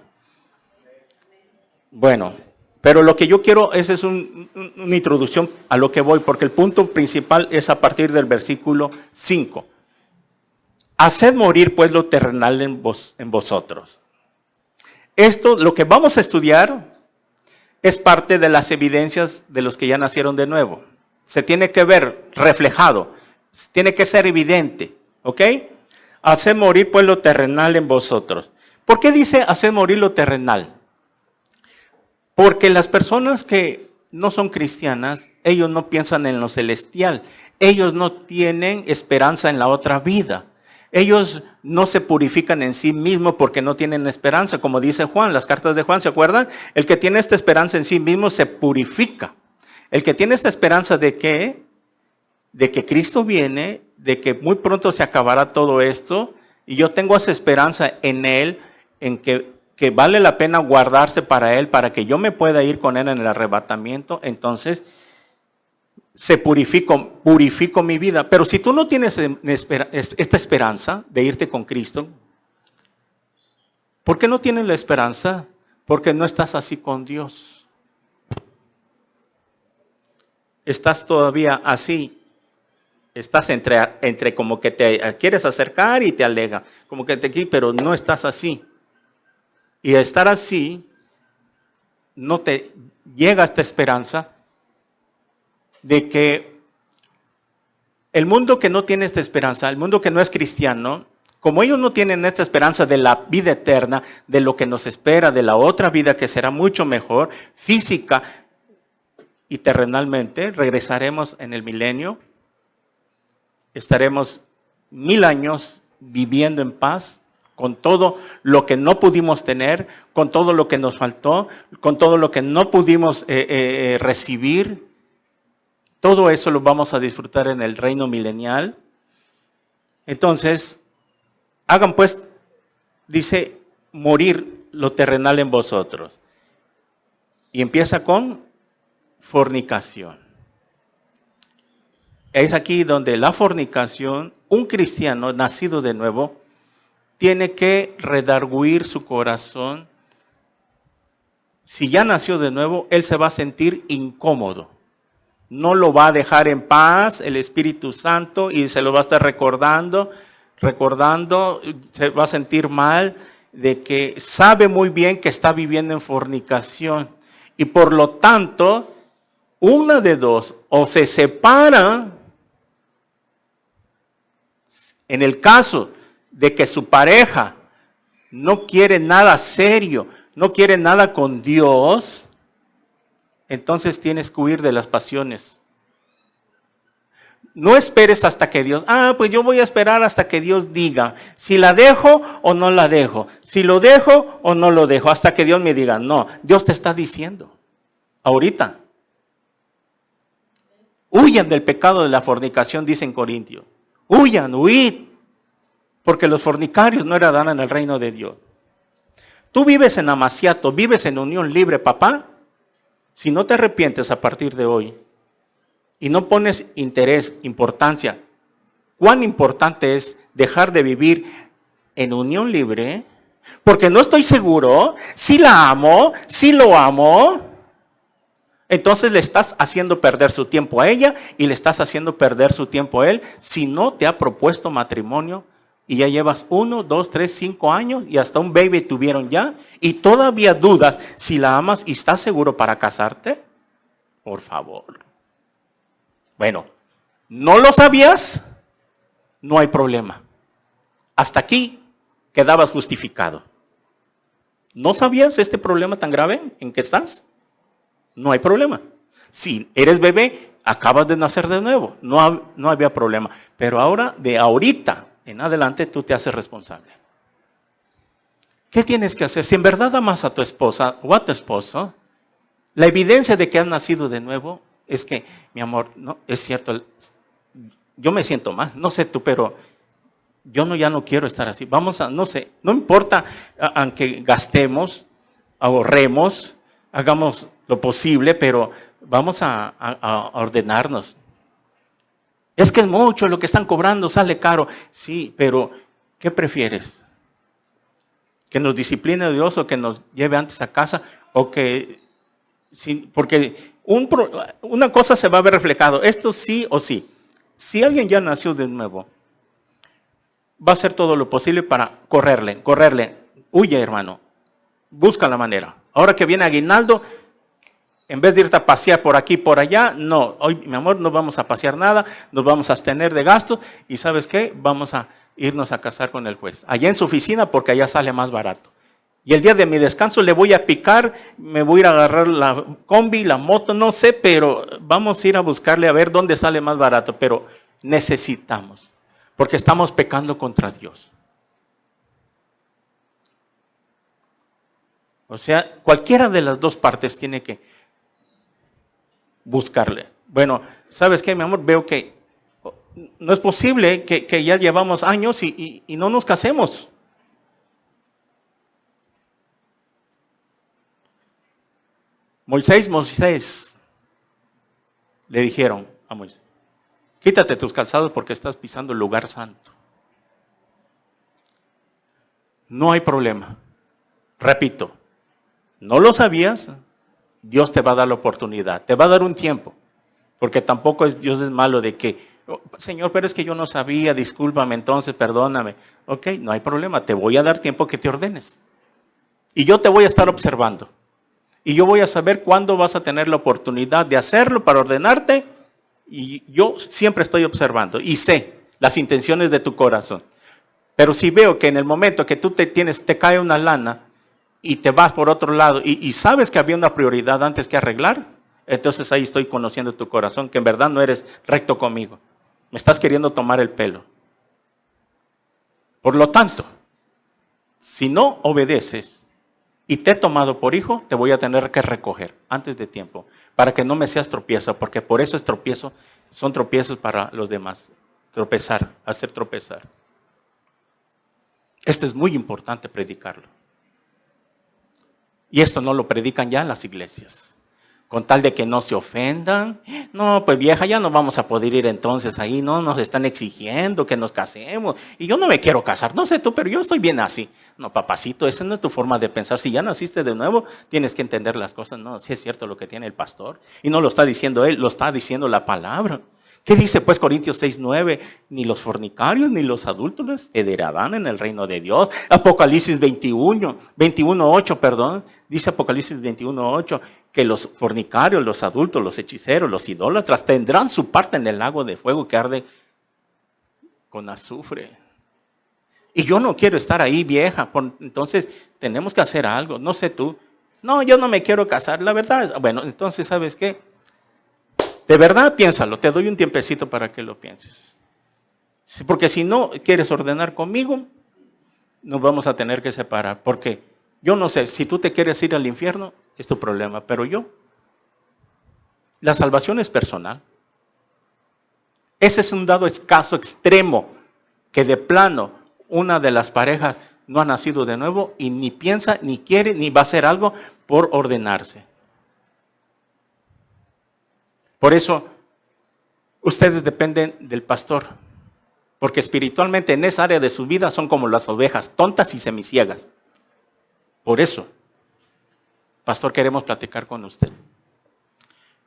Bueno, pero lo que yo quiero, esa es una introducción a lo que voy, porque el punto principal es a partir del versículo 5. Haced morir pues lo terrenal en vosotros. Esto, lo que vamos a estudiar, es parte de las evidencias de los que ya nacieron de nuevo. Se tiene que ver reflejado, tiene que ser evidente, ¿ok? Haced morir pues lo terrenal en vosotros. ¿Por qué dice hacer morir lo terrenal? Porque las personas que no son cristianas, ellos no piensan en lo celestial. Ellos no tienen esperanza en la otra vida. Ellos no se purifican en sí mismos porque no tienen esperanza. Como dice Juan, las cartas de Juan, ¿se acuerdan? El que tiene esta esperanza en sí mismo se purifica. El que tiene esta esperanza de que Cristo viene, de que muy pronto se acabará todo esto, y yo tengo esa esperanza en Él, en que vale la pena guardarse para Él, para que yo me pueda ir con Él en el arrebatamiento, entonces purifico mi vida. Pero si tú no tienes esta esperanza de irte con Cristo, ¿por qué no tienes la esperanza? Porque no estás así con Dios. Estás todavía así. Estás entre como que te quieres acercar y te aleja. Como que pero no estás así. Y estar así, no te llega esta esperanza de que el mundo que no tiene esta esperanza, el mundo que no es cristiano, como ellos no tienen esta esperanza de la vida eterna, de lo que nos espera, de la otra vida que será mucho mejor, física y terrenalmente, regresaremos en el milenio, estaremos 1000 años viviendo en paz, con todo lo que no pudimos tener, con todo lo que nos faltó, con todo lo que no pudimos recibir. Todo eso lo vamos a disfrutar en el reino milenial. Entonces, hagan pues, dice, morir lo terrenal en vosotros. Y empieza con fornicación. Es aquí donde la fornicación, un cristiano nacido de nuevo, tiene que redarguir su corazón. Si ya nació de nuevo, él se va a sentir incómodo. No lo va a dejar en paz el Espíritu Santo y se lo va a estar recordando, se va a sentir mal de que sabe muy bien que está viviendo en fornicación. Y por lo tanto, una de dos, o se separa, en el caso de que su pareja no quiere nada serio, no quiere nada con Dios, entonces tienes que huir de las pasiones. No esperes hasta que Dios, pues yo voy a esperar hasta que Dios diga si la dejo o no la dejo, si lo dejo o no lo dejo, hasta que Dios me diga. No, Dios te está diciendo, ahorita. Huyan del pecado de la fornicación, dice en Corintios. Huid. Porque los fornicarios no heredarán en el reino de Dios. Tú vives en amaciato, vives en unión libre, papá. Si no te arrepientes a partir de hoy y no pones interés, importancia, cuán importante es dejar de vivir en unión libre, porque no estoy seguro si la amo, si lo amo, entonces le estás haciendo perder su tiempo a ella y le estás haciendo perder su tiempo a él si no te ha propuesto matrimonio. Y ya llevas 1, 2, 3, 5 años y hasta un baby tuvieron ya. Y todavía dudas si la amas y estás seguro para casarte. Por favor. Bueno, ¿no lo sabías? No hay problema. Hasta aquí quedabas justificado. ¿No sabías este problema tan grave en que estás? No hay problema. Si eres bebé, acabas de nacer de nuevo. No había problema. Pero ahora, de ahorita en adelante, tú te haces responsable. ¿Qué tienes que hacer? Si en verdad amas a tu esposa o a tu esposo, la evidencia de que has nacido de nuevo es que, mi amor, no es cierto, yo me siento mal, no sé tú, pero yo ya no quiero estar así. Vamos a, no sé, no importa, aunque gastemos, ahorremos, hagamos lo posible, pero vamos a ordenarnos. Es que es mucho lo que están cobrando, sale caro. Sí, pero ¿qué prefieres? ¿Que nos discipline Dios o que nos lleve antes a casa? O que, sí, porque una cosa se va a ver reflejado, esto sí o sí. Si alguien ya nació de nuevo, va a hacer todo lo posible para correrle. Huye, hermano, busca la manera. Ahora que viene aguinaldo, en vez de irte a pasear por aquí, por allá, no, hoy, mi amor, no vamos a pasear nada, nos vamos a abstener de gastos y ¿sabes qué? Vamos a irnos a casar con el juez. Allá en su oficina porque allá sale más barato. Y el día de mi descanso le voy a picar, me voy a ir a agarrar la combi, la moto, no sé, pero vamos a ir a buscarle a ver dónde sale más barato. Pero necesitamos, porque estamos pecando contra Dios. O sea, cualquiera de las dos partes tiene que buscarle. Bueno, ¿sabes qué, mi amor? Veo que no es posible que ya llevamos años y no nos casemos. Moisés, le dijeron a Moisés, quítate tus calzados porque estás pisando el lugar santo. No hay problema. Repito, no lo sabías, Dios te va a dar la oportunidad, te va a dar un tiempo, porque tampoco Dios es malo de que, oh, Señor, pero es que yo no sabía, discúlpame entonces, perdóname. Ok, no hay problema, te voy a dar tiempo que te ordenes. Y yo te voy a estar observando. Y yo voy a saber cuándo vas a tener la oportunidad de hacerlo para ordenarte. Y yo siempre estoy observando y sé las intenciones de tu corazón. Pero si veo que en el momento que tú te cae una lana y te vas por otro lado y sabes que había una prioridad antes que arreglar, entonces ahí estoy conociendo tu corazón, que en verdad no eres recto conmigo. Me estás queriendo tomar el pelo. Por lo tanto, si no obedeces, y te he tomado por hijo, te voy a tener que recoger antes de tiempo, para que no me seas tropiezo, porque por eso es tropiezo, son tropiezos para los demás. Tropezar, hacer tropezar. Esto es muy importante predicarlo. Y esto no lo predican ya en las iglesias. Con tal de que no se ofendan. No, pues vieja, ya no vamos a poder ir entonces ahí. No, nos están exigiendo que nos casemos. Y yo no me quiero casar. No sé tú, pero yo estoy bien así. No, papacito, esa no es tu forma de pensar. Si ya naciste de nuevo, tienes que entender las cosas. No, sí es cierto lo que tiene el pastor. Y no lo está diciendo él, lo está diciendo la palabra. ¿Qué dice pues Corintios 6:9? Ni los fornicarios ni los adúlteros heredarán en el reino de Dios. Apocalipsis 21:8, perdón. Dice Apocalipsis 21:8 que los fornicarios, los adultos, los hechiceros, los idólatras tendrán su parte en el lago de fuego que arde con azufre. Y yo no quiero estar ahí, vieja. Entonces tenemos que hacer algo. No sé tú. No, yo no me quiero casar. La verdad es, bueno, entonces ¿sabes qué? De verdad piénsalo. Te doy un tiempecito para que lo pienses. Porque si no quieres ordenar conmigo, nos vamos a tener que separar. Porque yo no sé, si tú te quieres ir al infierno, es tu problema, pero la salvación es personal. Ese es un dado caso extremo, que de plano una de las parejas no ha nacido de nuevo y ni piensa, ni quiere, ni va a hacer algo por ordenarse. Por eso, ustedes dependen del pastor, porque espiritualmente en esa área de su vida son como las ovejas, tontas y semiciegas. Por eso, pastor, queremos platicar con usted.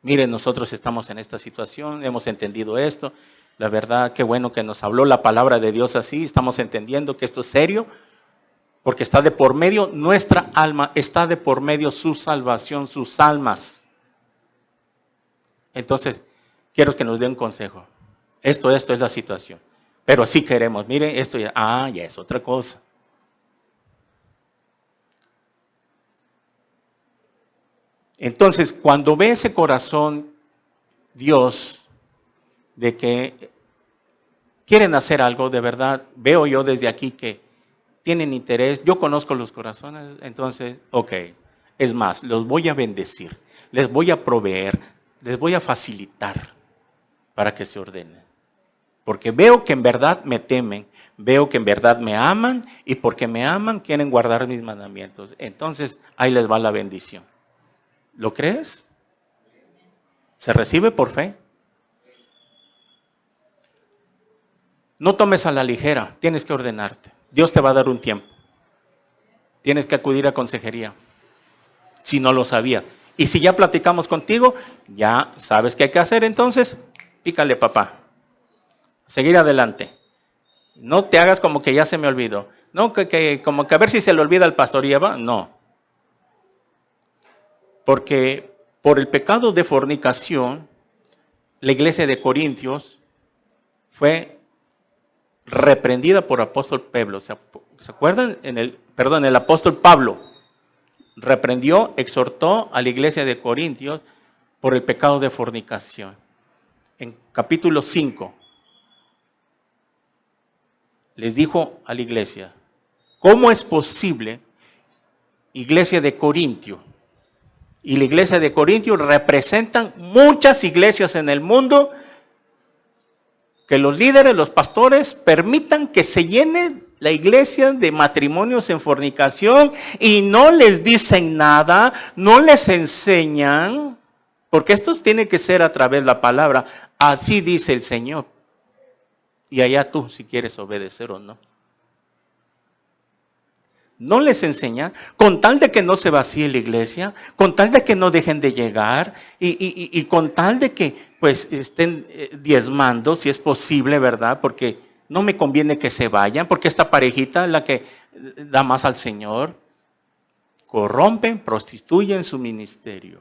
Miren, nosotros estamos en esta situación, hemos entendido esto. La verdad, qué bueno que nos habló la palabra de Dios así. Estamos entendiendo que esto es serio, porque está de por medio nuestra alma, está de por medio su salvación, sus almas. Entonces, quiero que nos dé un consejo. Esto es la situación. Pero así queremos. Miren, esto ya es otra cosa. Entonces, cuando ve ese corazón, Dios, de que quieren hacer algo, de verdad, veo yo desde aquí que tienen interés, yo conozco los corazones, entonces, ok, es más, los voy a bendecir, les voy a proveer, les voy a facilitar para que se ordenen. Porque veo que en verdad me temen, veo que en verdad me aman y porque me aman quieren guardar mis mandamientos. Entonces, ahí les va la bendición. ¿Lo crees? ¿Se recibe por fe? No tomes a la ligera, tienes que ordenarte. Dios te va a dar un tiempo. Tienes que acudir a consejería, si no lo sabía. Y si ya platicamos contigo, ya sabes qué hay que hacer, entonces, pícale, papá. Seguir adelante. No te hagas como que ya se me olvidó. No, como que a ver si se le olvida al pastor y ya va. No. Porque por el pecado de fornicación, la iglesia de Corintios fue reprendida por apóstol Pablo. ¿Se acuerdan? El apóstol Pablo reprendió, exhortó a la iglesia de Corintios por el pecado de fornicación. En capítulo 5, les dijo a la iglesia, ¿cómo es posible, iglesia de Corintio? Y la iglesia de Corintio representan muchas iglesias en el mundo, que los líderes, los pastores, permitan que se llene la iglesia de matrimonios en fornicación y no les dicen nada, no les enseñan, porque esto tiene que ser a través de la palabra. Así dice el Señor. Y allá tú, si quieres obedecer o no. No les enseñan, con tal de que no se vacíe la iglesia, con tal de que no dejen de llegar y con tal de que pues estén diezmando, si es posible, ¿verdad? Porque no me conviene que se vayan, porque esta parejita es la que da más al Señor. Corrompen, prostituyen su ministerio.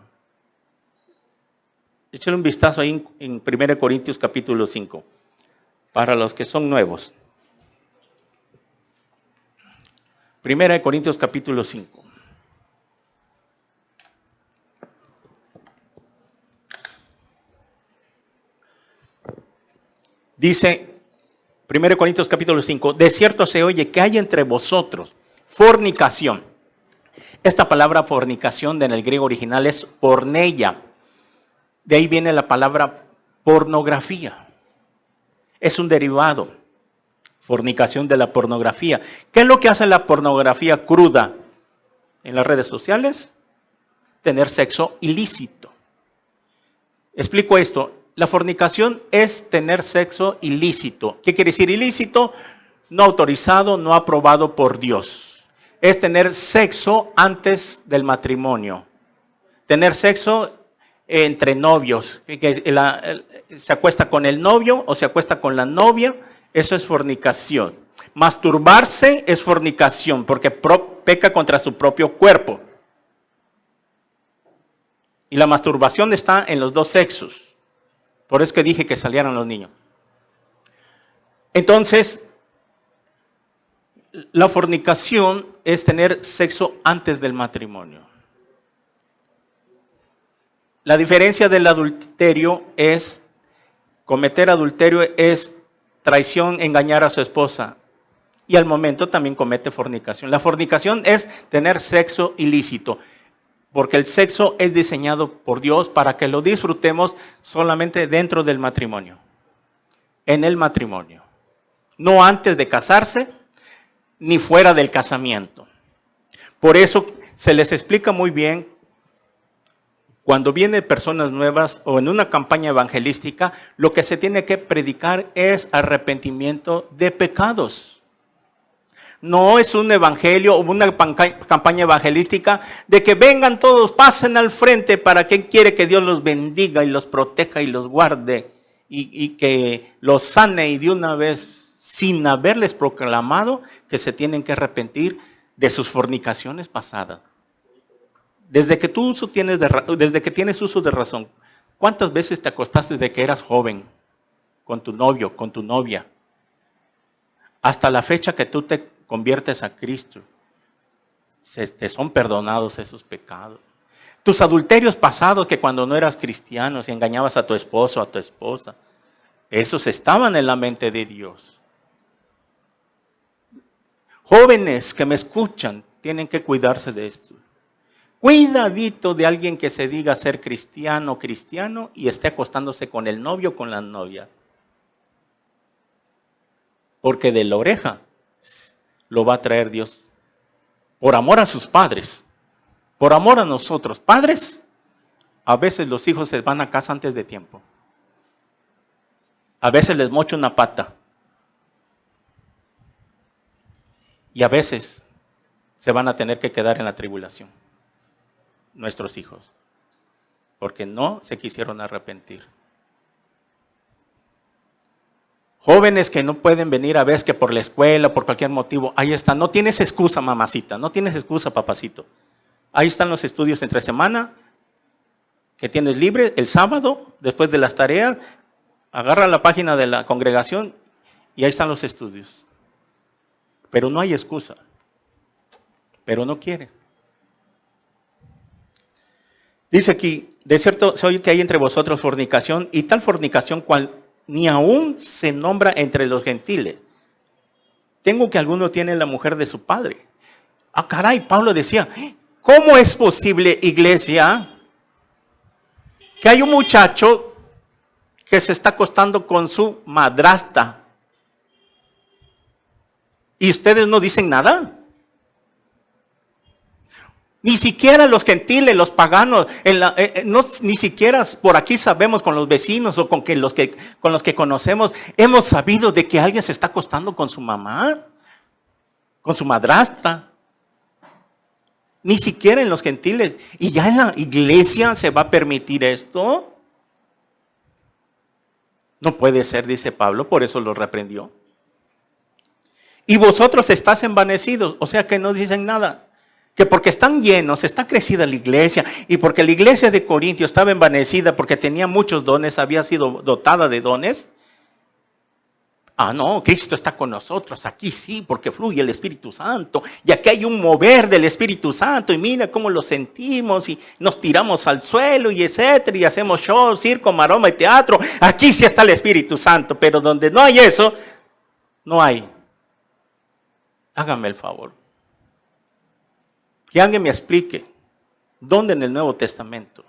Échale un vistazo ahí en 1 Corintios capítulo 5, para los que son nuevos. 1 Corintios capítulo 5. Dice 1 Corintios capítulo 5, de cierto se oye que hay entre vosotros fornicación. Esta palabra fornicación en el griego original es porneia. De ahí viene la palabra pornografía. Es un derivado. Fornicación de la pornografía. ¿Qué es lo que hace la pornografía cruda en las redes sociales? Tener sexo ilícito. Explico esto. La fornicación es tener sexo ilícito. ¿Qué quiere decir ilícito? No autorizado, no aprobado por Dios. Es tener sexo antes del matrimonio. Tener sexo entre novios. Se acuesta con el novio o se acuesta con la novia. Eso es fornicación. Masturbarse es fornicación porque peca contra su propio cuerpo. Y la masturbación está en los dos sexos. Por eso es que dije que salieran los niños. Entonces, la fornicación es tener sexo antes del matrimonio. La diferencia del adulterio es, cometer adulterio es traición, engañar a su esposa. Y al momento también comete fornicación. La fornicación es tener sexo ilícito. Porque el sexo es diseñado por Dios para que lo disfrutemos solamente dentro del matrimonio. En el matrimonio. No antes de casarse, ni fuera del casamiento. Por eso se les explica muy bien, cuando vienen personas nuevas o en una campaña evangelística, lo que se tiene que predicar es arrepentimiento de pecados. No es un evangelio o una campaña evangelística de que vengan todos, pasen al frente para quien quiere que Dios los bendiga y los proteja y los guarde y que los sane y de una vez, sin haberles proclamado que se tienen que arrepentir de sus fornicaciones pasadas. Desde que tienes uso de razón, ¿cuántas veces te acostaste de que eras joven con tu novio, con tu novia? Hasta la fecha que tú te conviertes a Cristo, te son perdonados esos pecados. Tus adulterios pasados, que cuando no eras cristiano, si engañabas a tu esposo o a tu esposa, esos estaban en la mente de Dios. Jóvenes que me escuchan, tienen que cuidarse de esto. Cuidadito de alguien que se diga ser cristiano y esté acostándose con el novio o con la novia. Porque de la oreja lo va a traer Dios. Por amor a sus padres. Por amor a nosotros. Padres, a veces los hijos se van a casa antes de tiempo. A veces les mocha una pata. Y a veces se van a tener que quedar en la tribulación. Nuestros hijos, porque no se quisieron arrepentir. Jóvenes que no pueden venir a veces que por la escuela, por cualquier motivo, ahí está. No tienes excusa, mamacita, no tienes excusa, papacito. Ahí están los estudios entre semana, que tienes libre el sábado, después de las tareas, agarra la página de la congregación Y ahí están los estudios. Pero no hay excusa. Pero no quiere. Dice aquí, de cierto se oye que hay entre vosotros fornicación, y tal fornicación cual ni aún se nombra entre los gentiles. Tengo que alguno tiene la mujer de su padre. Ah, caray, Pablo decía, ¿cómo es posible, iglesia, que hay un muchacho que se está acostando con su madrastra y ustedes no dicen nada? Ni siquiera los gentiles, los paganos, ni siquiera por aquí sabemos con los vecinos o con los que conocemos, hemos sabido de que alguien se está acostando con su mamá, con su madrastra. Ni siquiera en los gentiles. ¿Y ya en la iglesia se va a permitir esto? No puede ser, dice Pablo, por eso lo reprendió. Y vosotros estás envanecidos, o sea que no dicen nada. Que porque están llenos, está crecida la iglesia, y porque la iglesia de Corintio estaba envanecida porque tenía muchos dones, había sido dotada de dones. Ah, no, Cristo está con nosotros, aquí sí, porque fluye el Espíritu Santo, y aquí hay un mover del Espíritu Santo, y mira cómo lo sentimos, y nos tiramos al suelo, y etcétera, y hacemos show, circo, maroma y teatro. Aquí sí está el Espíritu Santo, pero donde no hay eso, no hay. Hágame el favor. Que alguien me explique, ¿dónde en el Nuevo Testamento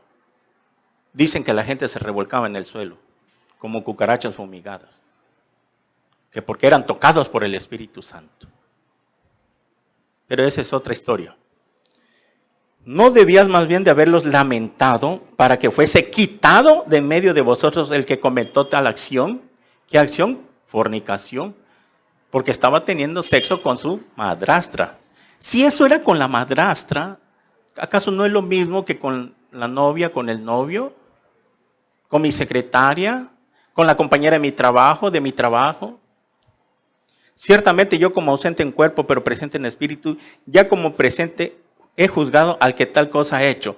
dicen que la gente se revolcaba en el suelo, como cucarachas fumigadas? Que porque eran tocados por el Espíritu Santo. Pero esa es otra historia. ¿No debías más bien de haberlos lamentado para que fuese quitado de en medio de vosotros el que cometió tal acción? ¿Qué acción? Fornicación. Porque estaba teniendo sexo con su madrastra. Si eso era con la madrastra, ¿acaso no es lo mismo que con la novia, con el novio? ¿Con mi secretaria? ¿Con la compañera de mi trabajo? Ciertamente yo como ausente en cuerpo, pero presente en espíritu, ya como presente he juzgado al que tal cosa ha hecho.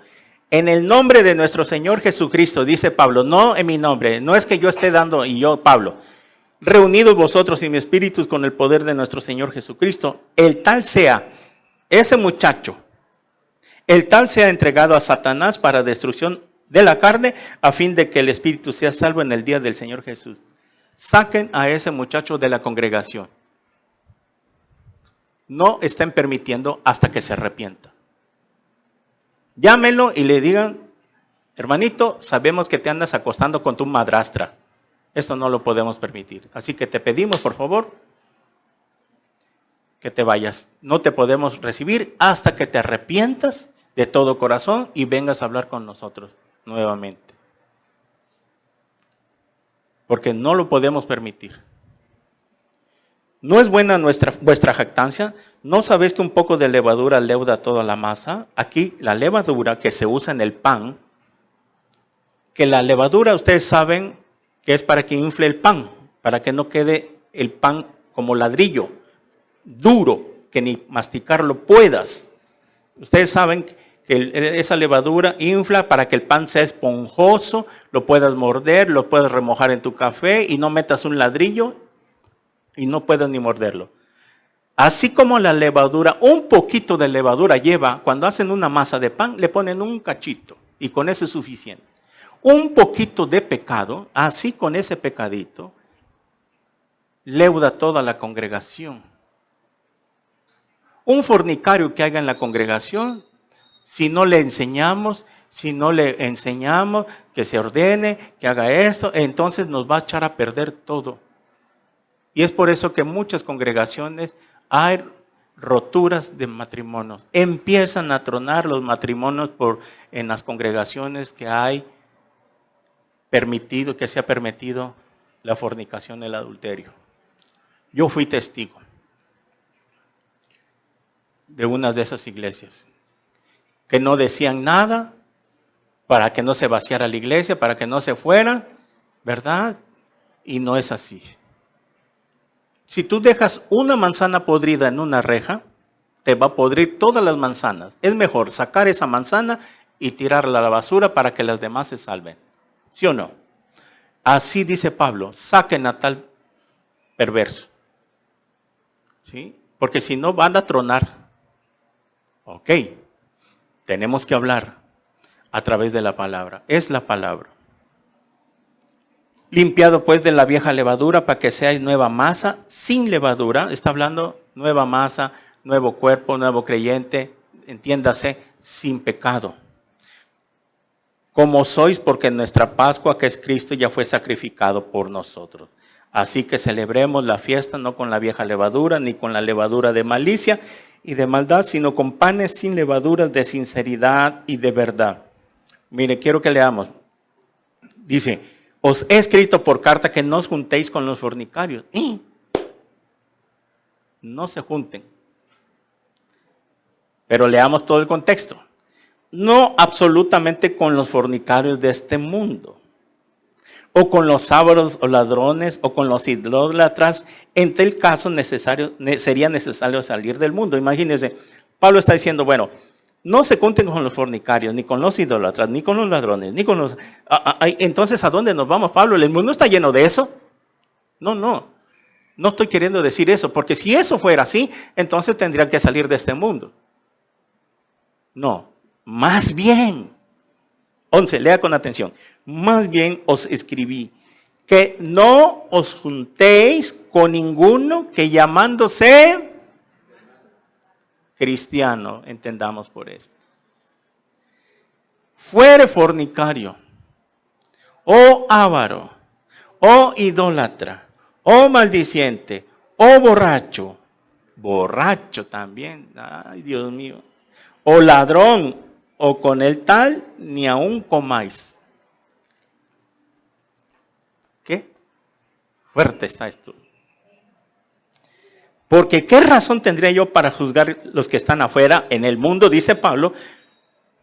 En el nombre de nuestro Señor Jesucristo, dice Pablo, no en mi nombre, no es que yo esté dando y yo, Pablo, reunidos vosotros y mi espíritu con el poder de nuestro Señor Jesucristo, el tal sea, ese muchacho, el tal sea entregado a Satanás para destrucción de la carne, a fin de que el espíritu sea salvo en el día del Señor Jesús. Saquen a ese muchacho de la congregación. No estén permitiendo hasta que se arrepienta. Llámenlo y le digan, hermanito, sabemos que te andas acostando con tu madrastra. Esto no lo podemos permitir. Así que te pedimos, por favor, que te vayas. No te podemos recibir hasta que te arrepientas de todo corazón y vengas a hablar con nosotros nuevamente. Porque no lo podemos permitir. ¿No es buena vuestra jactancia? ¿No sabéis que un poco de levadura leuda toda la masa? Aquí la levadura que se usa en el pan, que la levadura ustedes saben que es para que infle el pan, para que no quede el pan como ladrillo, duro, que ni masticarlo puedas. Ustedes saben que esa levadura infla para que el pan sea esponjoso, lo puedas morder, lo puedas remojar en tu café y no metas un ladrillo y no puedas ni morderlo. Así como la levadura, un poquito de levadura lleva, cuando hacen una masa de pan, le ponen un cachito y con eso es suficiente. Un poquito de pecado, así con ese pecadito, leuda toda la congregación. Un fornicario que haga en la congregación, si no le enseñamos que se ordene, que haga esto, entonces nos va a echar a perder todo. Y es por eso que en muchas congregaciones hay roturas de matrimonios. Empiezan a tronar los matrimonios en las congregaciones que se ha permitido la fornicación, el adulterio. Yo fui testigo de unas de esas iglesias que no decían nada para que no se vaciara la iglesia, para que no se fuera, ¿verdad? Y no es así. Si tú dejas una manzana podrida en una reja, te va a podrir todas las manzanas. Es mejor sacar esa manzana y tirarla a la basura para que las demás se salven. ¿Sí o no? Así dice Pablo, saquen a tal perverso. ¿Sí? Porque si no van a tronar. Ok, tenemos que hablar a través de la palabra. Es la palabra. Limpiado pues de la vieja levadura para que seáis nueva masa, sin levadura. Está hablando nueva masa, nuevo cuerpo, nuevo creyente. Entiéndase, sin pecado. Como sois, porque nuestra Pascua, que es Cristo, ya fue sacrificado por nosotros. Así que celebremos la fiesta no con la vieja levadura, ni con la levadura de malicia y de maldad, sino con panes sin levaduras de sinceridad y de verdad. Mire, quiero que leamos. Dice, os he escrito por carta que no os juntéis con los fornicarios. No se junten. Pero leamos todo el contexto. No absolutamente con los fornicarios de este mundo, o con los ávaros o ladrones, o con los idólatras. En tal caso sería necesario salir del mundo. Imagínense, Pablo está diciendo, bueno, no se junten con los fornicarios, ni con los idólatras, ni con los ladrones, ni con los... Entonces, ¿a dónde nos vamos, Pablo? ¿El mundo está lleno de eso? No estoy queriendo decir eso, porque si eso fuera así, entonces tendrían que salir de este mundo. No, más bien, 11, lea con atención. Más bien os escribí que no os juntéis con ninguno que llamándose cristiano, entendamos por esto, fuere fornicario, o avaro, o idólatra, o maldiciente, o borracho también, ay Dios mío, o ladrón, o con el tal, ni aun comáis. ¿Qué? Fuerte está esto. Porque ¿qué razón tendría yo para juzgar los que están afuera en el mundo? Dice Pablo,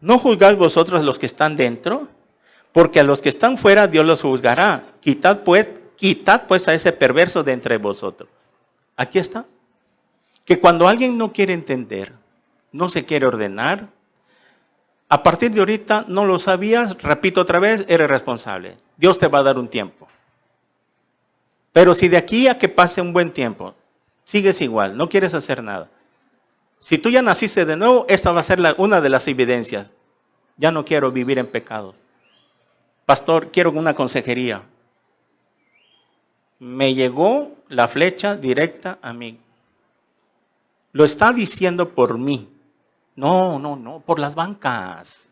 ¿no juzgáis vosotros los que están dentro? Porque a los que están fuera Dios los juzgará. Quitad pues a ese perverso de entre vosotros. Aquí está. Que cuando alguien no quiere entender, no se quiere ordenar, a partir de ahorita no lo sabías, repito otra vez, eres responsable. Dios te va a dar un tiempo. Pero si de aquí a que pase un buen tiempo, sigues igual, no quieres hacer nada. Si tú ya naciste de nuevo, esta va a ser una de las evidencias. Ya no quiero vivir en pecado. Pastor, quiero una consejería. Me llegó la flecha directa a mí. Lo está diciendo por mí. No, por las bancas.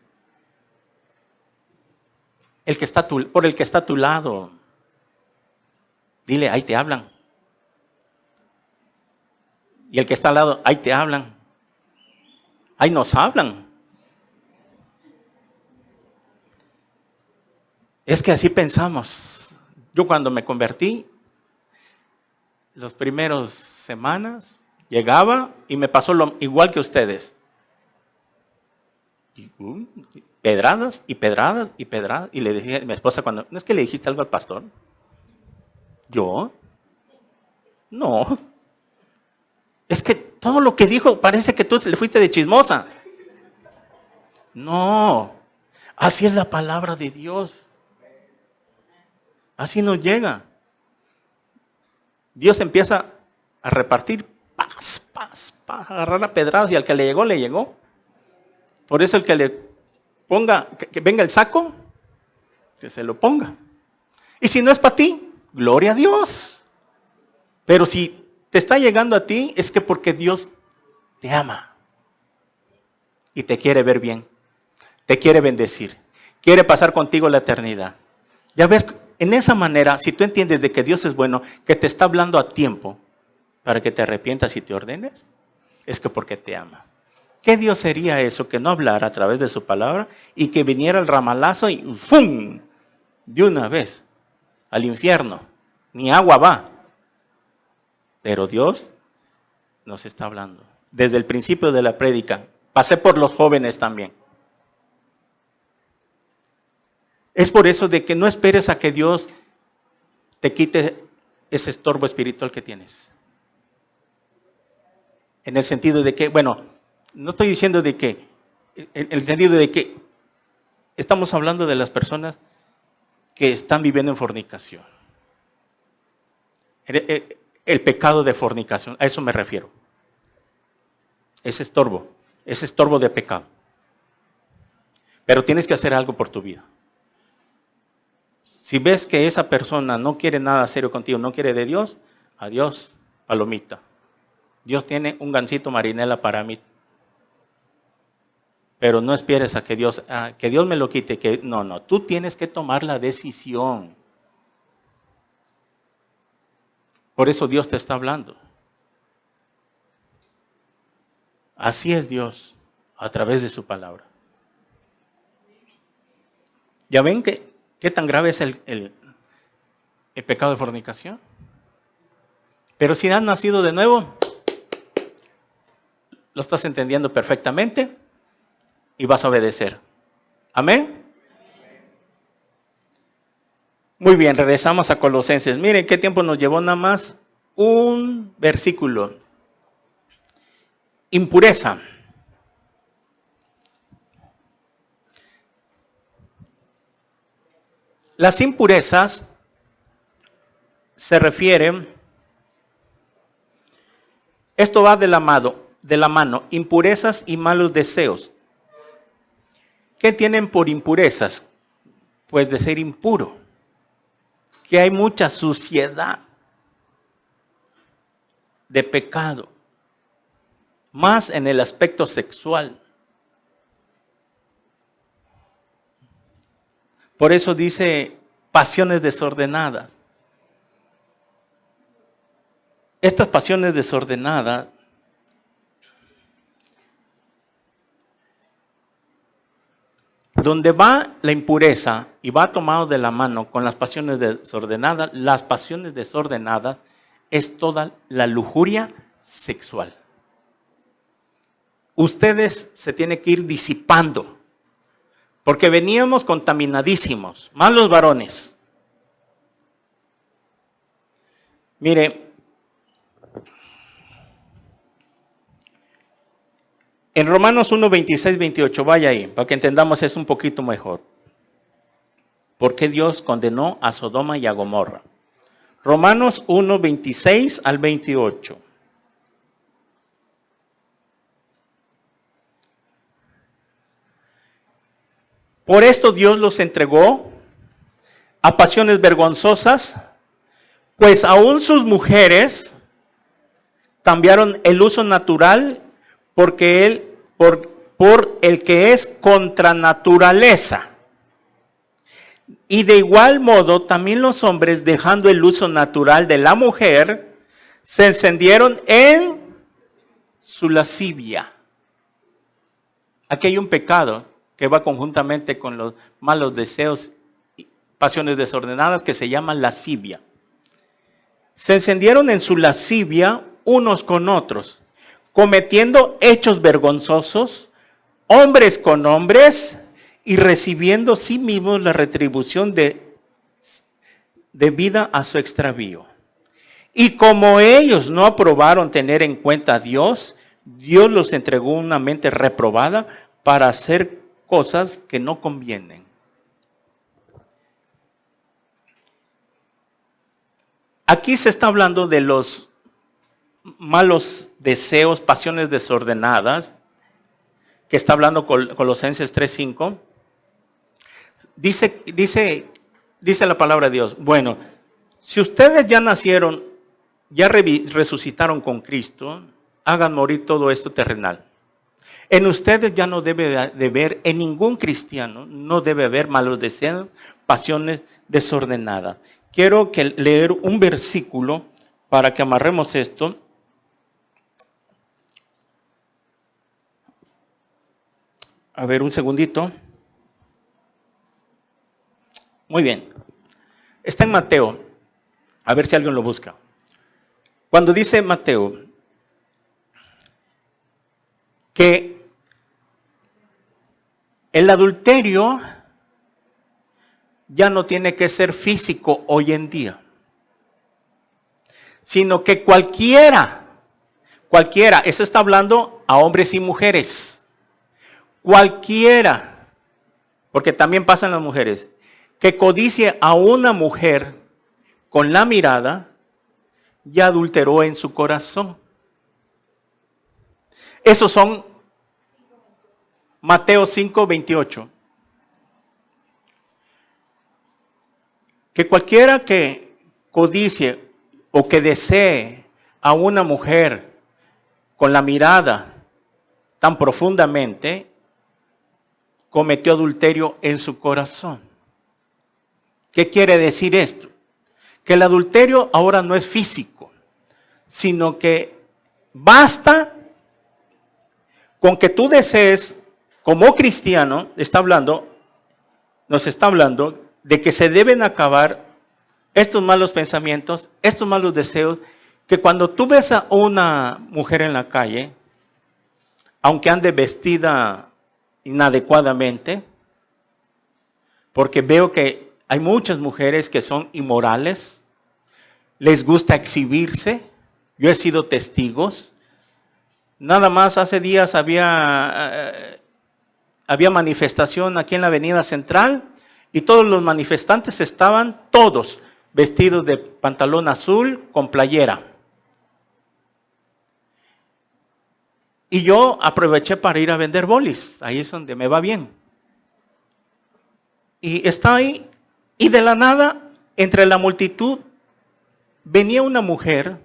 Por el que está a tu lado. Dile, ahí te hablan. Y el que está al lado, ahí te hablan. Ahí nos hablan. Es que así pensamos. Yo cuando me convertí, las primeras semanas, llegaba y me pasó igual que ustedes. Y, pedradas y pedradas y pedradas. Y le dije a mi esposa cuando, ¿no es que le dijiste algo al pastor? ¿Yo? No. Es que todo lo que dijo parece que tú le fuiste de chismosa. No. Así es la palabra de Dios. Así nos llega. Dios empieza a repartir paz, agarrar a pedradas y al que le llegó, le llegó. Por eso el que le ponga, que venga el saco, que se lo ponga. Y si no es para ti, gloria a Dios. Pero si te está llegando a ti, es que porque Dios te ama. Y te quiere ver bien. Te quiere bendecir. Quiere pasar contigo la eternidad. Ya ves, en esa manera, si tú entiendes de que Dios es bueno, que te está hablando a tiempo para que te arrepientas y te ordenes, es que porque te ama. ¿Qué Dios sería eso que no hablara a través de su palabra y que viniera el ramalazo y ¡fum! De una vez al infierno? Ni agua va. Pero Dios nos está hablando. Desde el principio de la prédica, pasé por los jóvenes también. Es por eso de que no esperes a que Dios te quite ese estorbo espiritual que tienes. En el sentido de que, bueno, no estoy diciendo de que, en el sentido de que estamos hablando de las personas que están viviendo en fornicación. el pecado de fornicación. A eso me refiero. Ese estorbo de pecado. Pero tienes que hacer algo por tu vida. Si ves que esa persona no quiere nada serio contigo, no quiere de Dios, adiós, palomita. Dios tiene un gansito marinela para mí. Pero no esperes a que Dios me lo quite. No, tú tienes que tomar la decisión. Por eso Dios te está hablando. Así es Dios, a través de su palabra. ¿Ya ven qué tan grave es el pecado de fornicación? Pero si has nacido de nuevo, lo estás entendiendo perfectamente y vas a obedecer. Amén. Muy bien, regresamos a Colosenses. Miren qué tiempo nos llevó nada más un versículo. Impureza. Las impurezas se refieren, esto va de la mano, impurezas y malos deseos. ¿Qué tienen por impurezas? Pues de ser impuro, que hay mucha suciedad de pecado, más en el aspecto sexual. Por eso dice pasiones desordenadas. Estas pasiones desordenadas donde va la impureza y va tomado de la mano con las pasiones desordenadas es toda la lujuria sexual. Ustedes se tienen que ir disipando, porque veníamos contaminadísimos, más los varones. Mire, en Romanos 1, 26, 28, vaya ahí, para que entendamos eso un poquito mejor. ¿Por qué Dios condenó a Sodoma y a Gomorra? Romanos 1, 26 al 28. Por esto Dios los entregó a pasiones vergonzosas, pues aún sus mujeres cambiaron el uso natural por el que es contra naturaleza. Y de igual modo, también los hombres, dejando el uso natural de la mujer, se encendieron en su lascivia. Aquí hay un pecado que va conjuntamente con los malos deseos y pasiones desordenadas, que se llama lascivia. Se encendieron en su lascivia unos con otros, cometiendo hechos vergonzosos, hombres con hombres, y recibiendo sí mismos la retribución debida a su extravío. Y como ellos no aprobaron tener en cuenta a Dios, Dios los entregó una mente reprobada para hacer cosas que no convienen. Aquí se está hablando de los malos deseos, pasiones desordenadas, que está hablando Colosenses 3:5. Dice la palabra de Dios, bueno, si ustedes ya nacieron, ya resucitaron con Cristo, hagan morir todo esto terrenal. En ustedes ya no debe de haber, en ningún cristiano, no debe haber malos deseos, pasiones desordenadas. Quiero leer un versículo para que amarremos esto. A ver, un segundito. Muy bien. Está en Mateo. A ver si alguien lo busca. Cuando dice Mateo que el adulterio ya no tiene que ser físico hoy en día, sino que cualquiera, eso está hablando a hombres y mujeres, cualquiera, porque también pasan las mujeres, que codicie a una mujer con la mirada, ya adulteró en su corazón. Esos son Mateo 5:28. Que cualquiera que codicie o que desee a una mujer con la mirada tan profundamente, cometió adulterio en su corazón. ¿Qué quiere decir esto? Que el adulterio ahora no es físico, sino que basta con que tú desees, como cristiano, nos está hablando de que se deben acabar estos malos pensamientos, estos malos deseos, que cuando tú ves a una mujer en la calle, aunque ande vestida inadecuadamente, porque veo que hay muchas mujeres que son inmorales, les gusta exhibirse, yo he sido testigos. Nada más hace días había manifestación aquí en la Avenida Central y todos los manifestantes estaban todos vestidos de pantalón azul con playera. Y yo aproveché para ir a vender bolis, ahí es donde me va bien. Y está ahí, y de la nada, entre la multitud, venía una mujer,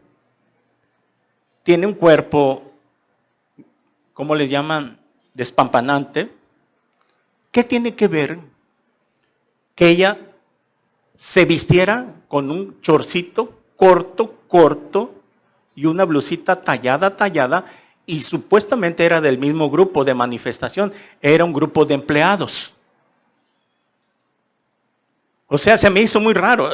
tiene un cuerpo, ¿cómo le llaman? Despampanante. ¿Qué tiene que ver que ella se vistiera con un chorcito corto y una blusita tallada, y supuestamente era del mismo grupo de manifestación, era un grupo de empleados? O sea, se me hizo muy raro,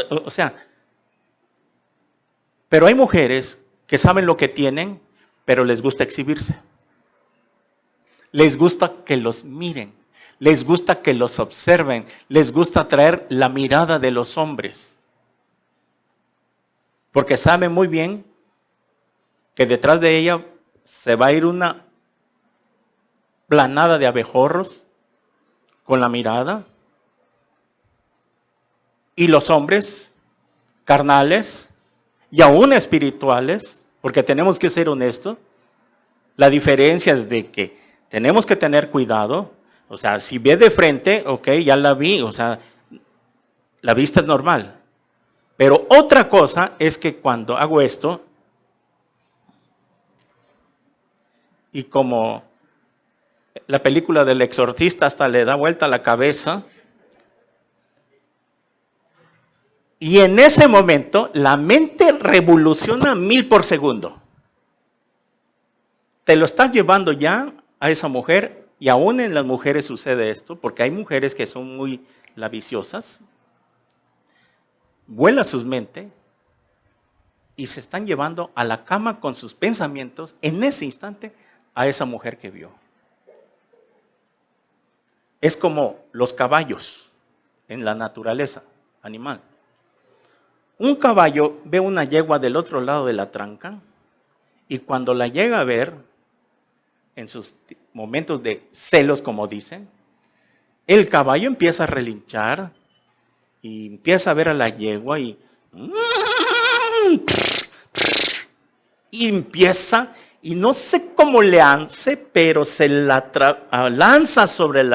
pero hay mujeres que saben lo que tienen, pero les gusta exhibirse. Les gusta que los miren, les gusta que los observen, les gusta atraer la mirada de los hombres. Porque saben muy bien que detrás de ella se va a ir una planada de abejorros con la mirada. Y los hombres carnales y aún espirituales, porque tenemos que ser honestos, la diferencia es de que tenemos que tener cuidado. O sea, si ve de frente, ok, ya la vi, o sea, la vista es normal. Pero otra cosa es que cuando hago esto, y como la película del exorcista hasta le da vuelta la cabeza, y en ese momento la mente revoluciona 1000 por segundo. Te lo estás llevando ya a esa mujer, y aún en las mujeres sucede esto, porque hay mujeres que son muy laviciosas, vuela sus mentes y se están llevando a la cama con sus pensamientos en ese instante a esa mujer que vio. Es como los caballos en la naturaleza animal. Un caballo ve una yegua del otro lado de la tranca y cuando la llega a ver, en sus momentos de celos, como dicen, el caballo empieza a relinchar y empieza a ver a la yegua y empieza, y no sé cómo le hace, pero se la lanza sobre el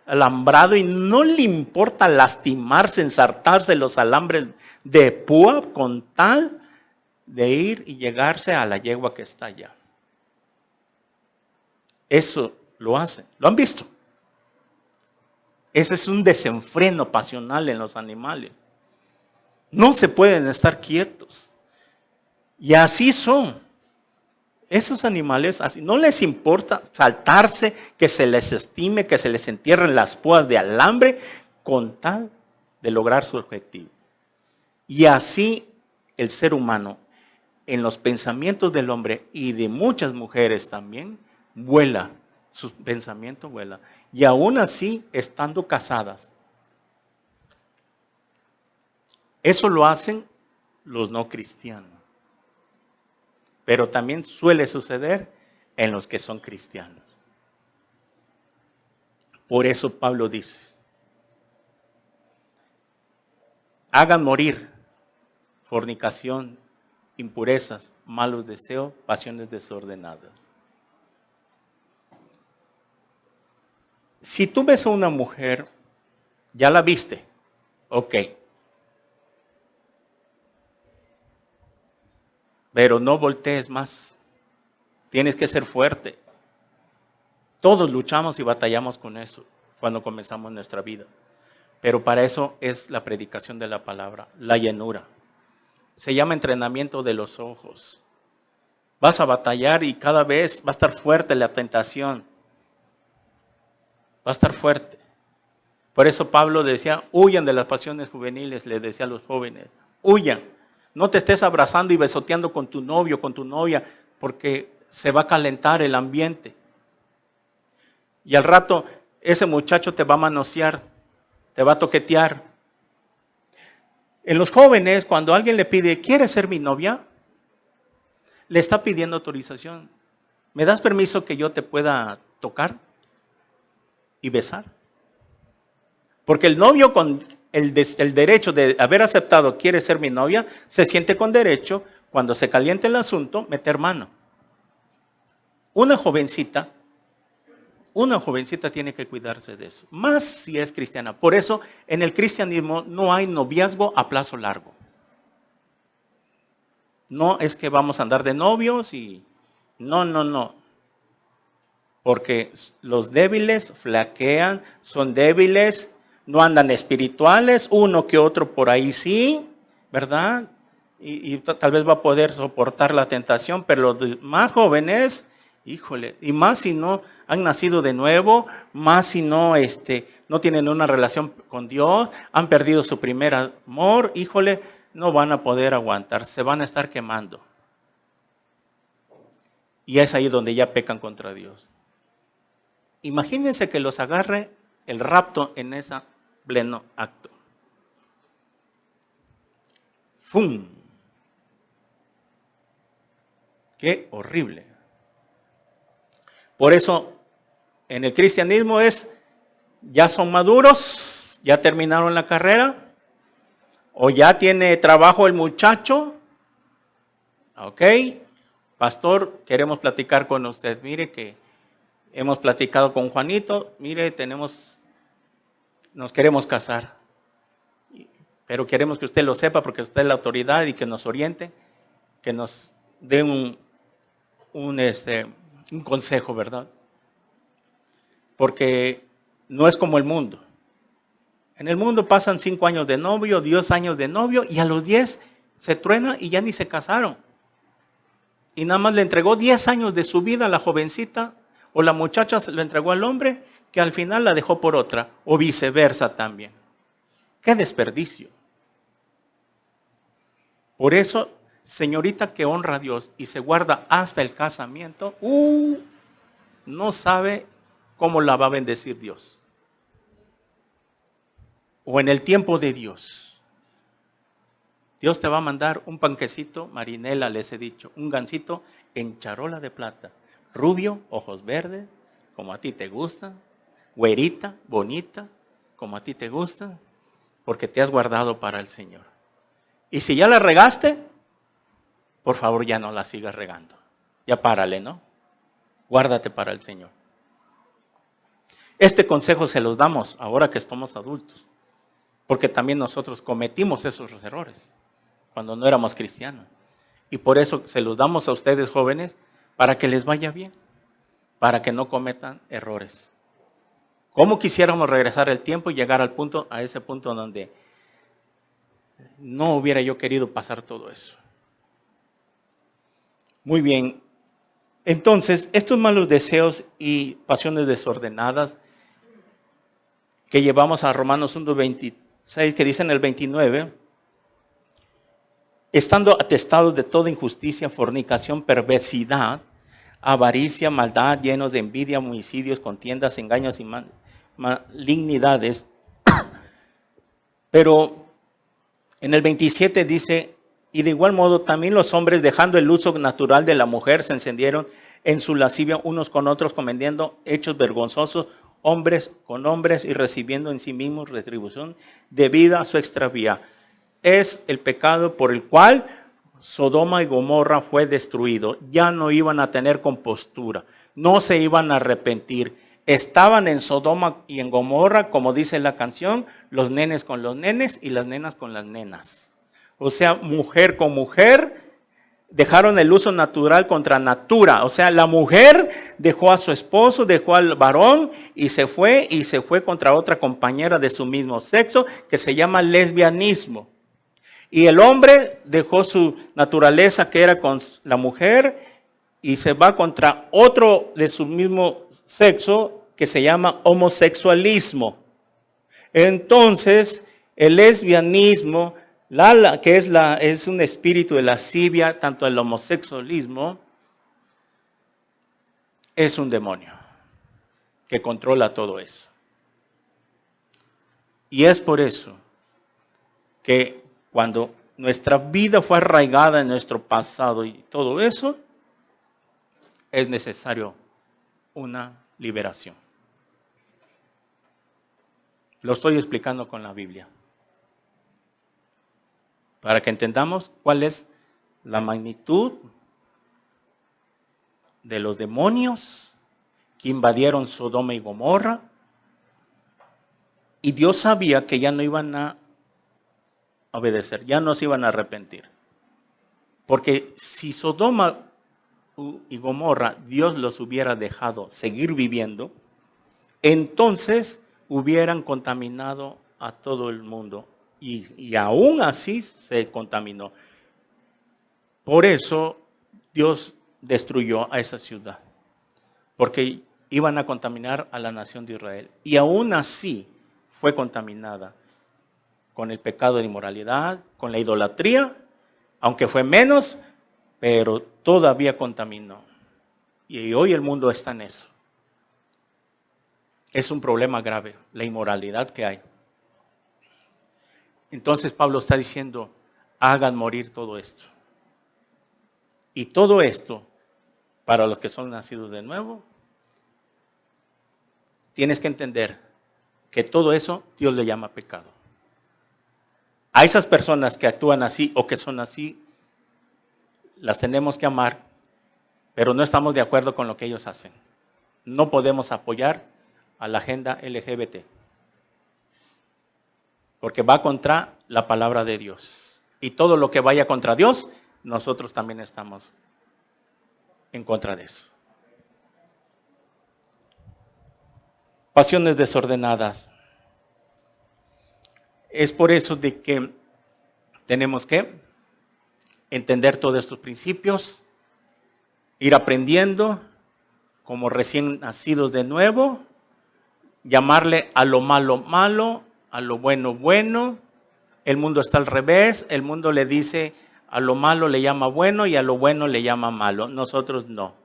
alambrado y no le importa lastimarse, ensartarse los alambres de púa con tal de ir y llegarse a la yegua que está allá. Eso lo hacen, lo han visto. Ese es un desenfreno pasional en los animales. No se pueden estar quietos. Y así son. Esos animales, así, no les importa saltarse, que se les estime, que se les entierren las púas de alambre, con tal de lograr su objetivo. Y así el ser humano, en los pensamientos del hombre y de muchas mujeres también, vuela, su pensamiento vuela. Y aún así, estando casadas. Eso lo hacen los no cristianos. Pero también suele suceder en los que son cristianos. Por eso Pablo dice, hagan morir fornicación, impurezas, malos deseos, pasiones desordenadas. Si tú ves a una mujer, ya la viste, ok. Pero no voltees más. Tienes que ser fuerte. Todos luchamos y batallamos con eso cuando comenzamos nuestra vida. Pero para eso es la predicación de la palabra, la llenura. Se llama entrenamiento de los ojos. Vas a batallar y cada vez va a estar fuerte la tentación. Va a estar fuerte. Por eso Pablo decía, huyan de las pasiones juveniles, le decía a los jóvenes, huyan. No te estés abrazando y besoteando con tu novio, con tu novia, porque se va a calentar el ambiente. Y al rato ese muchacho te va a manosear, te va a toquetear. En los jóvenes, cuando alguien le pide, ¿quieres ser mi novia? Le está pidiendo autorización. ¿Me das permiso que yo te pueda tocar y besar? Porque el novio con el derecho de haber aceptado, quiere ser mi novia, se siente con derecho, cuando se caliente el asunto, meter mano. Una jovencita tiene que cuidarse de eso, más si es cristiana. Por eso en el cristianismo no hay noviazgo a plazo largo. No es que vamos a andar de novios y no. Porque los débiles flaquean, son débiles, no andan espirituales, uno que otro por ahí sí, ¿verdad? Y tal vez va a poder soportar la tentación, pero los más jóvenes, híjole, y más si no han nacido de nuevo, más si no, no tienen una relación con Dios, han perdido su primer amor, híjole, no van a poder aguantar, se van a estar quemando. Y es ahí donde ya pecan contra Dios. Imagínense que los agarre el rapto en ese pleno acto. ¡Fum! ¡Qué horrible! Por eso, en el cristianismo ya son maduros, ya terminaron la carrera, o ya tiene trabajo el muchacho. Ok, pastor, queremos platicar con usted. Mire que hemos platicado con Juanito, mire, nos queremos casar. Pero queremos que usted lo sepa porque usted es la autoridad y que nos oriente, que nos dé un consejo, ¿verdad? Porque no es como el mundo. En el mundo pasan 5 años de novio, 10 años de novio y a los 10 se truena y ya ni se casaron. Y nada más le entregó 10 años de su vida a la jovencita o la muchacha se lo entregó al hombre que al final la dejó por otra o viceversa también. ¡Qué desperdicio! Por eso, señorita que honra a Dios y se guarda hasta el casamiento, no sabe cómo la va a bendecir Dios. O en el tiempo de Dios. Dios te va a mandar un panquecito, marinela les he dicho, un gansito en charola de plata, rubio, ojos verdes, como a ti te gusta, güerita, bonita, como a ti te gusta, porque te has guardado para el Señor. Y si ya la regaste, por favor ya no la sigas regando. Ya párale, ¿no? Guárdate para el Señor. Este consejo se los damos ahora que estamos adultos, porque también nosotros cometimos esos errores cuando no éramos cristianos. Y por eso se los damos a ustedes jóvenes para que les vaya bien, para que no cometan errores. ¿Cómo quisiéramos regresar el tiempo y llegar a ese punto donde no hubiera yo querido pasar todo eso? Muy bien. Entonces, estos malos deseos y pasiones desordenadas que llevamos a Romanos 1:26, que dice en el 29, estando atestados de toda injusticia, fornicación, perversidad, avaricia, maldad, llenos de envidia, homicidios, contiendas, engaños y malignidades. Pero en el 27 dice, y de igual modo también los hombres, dejando el uso natural de la mujer, se encendieron en su lascivia unos con otros, cometiendo hechos vergonzosos, hombres con hombres, y recibiendo en sí mismos retribución debida a su extravío. Es el pecado por el cual Sodoma y Gomorra fue destruido. Ya no iban a tener compostura. No se iban a arrepentir. Estaban en Sodoma y en Gomorra, como dice la canción, los nenes con los nenes y las nenas con las nenas. O sea, mujer con mujer, dejaron el uso natural contra natura. O sea, la mujer dejó a su esposo, dejó al varón y se fue contra otra compañera de su mismo sexo, que se llama lesbianismo. Y el hombre dejó su naturaleza, que era con la mujer, y se va contra otro de su mismo sexo, que se llama homosexualismo. Entonces, el lesbianismo, que es un espíritu de lascivia, tanto el homosexualismo, es un demonio que controla todo eso. Y es por eso que cuando nuestra vida fue arraigada en nuestro pasado y todo eso, es necesario una liberación. Lo estoy explicando con la Biblia, para que entendamos cuál es la magnitud de los demonios que invadieron Sodoma y Gomorra. Y Dios sabía que ya no iban a obedecer, ya no se iban a arrepentir. Porque si Sodoma y Gomorra Dios los hubiera dejado seguir viviendo, entonces hubieran contaminado a todo el mundo. Y aún así se contaminó. Por eso Dios destruyó a esa ciudad, porque iban a contaminar a la nación de Israel. Y aún así fue contaminada con el pecado de inmoralidad, con la idolatría, aunque fue menos, pero todavía contaminó. Y hoy el mundo está en eso. Es un problema grave, la inmoralidad que hay. Entonces Pablo está diciendo, hagan morir todo esto. Y todo esto, para los que son nacidos de nuevo, tienes que entender que todo eso Dios le llama pecado. A esas personas que actúan así o que son así, las tenemos que amar, pero no estamos de acuerdo con lo que ellos hacen. No podemos apoyar a la agenda LGBT, porque va contra la palabra de Dios. Y todo lo que vaya contra Dios, nosotros también estamos en contra de eso. Pasiones desordenadas. Es por eso de que tenemos que entender todos estos principios, ir aprendiendo como recién nacidos de nuevo, llamarle a lo malo malo, a lo bueno bueno. El mundo está al revés, el mundo le dice a lo malo le llama bueno y a lo bueno le llama malo. Nosotros no.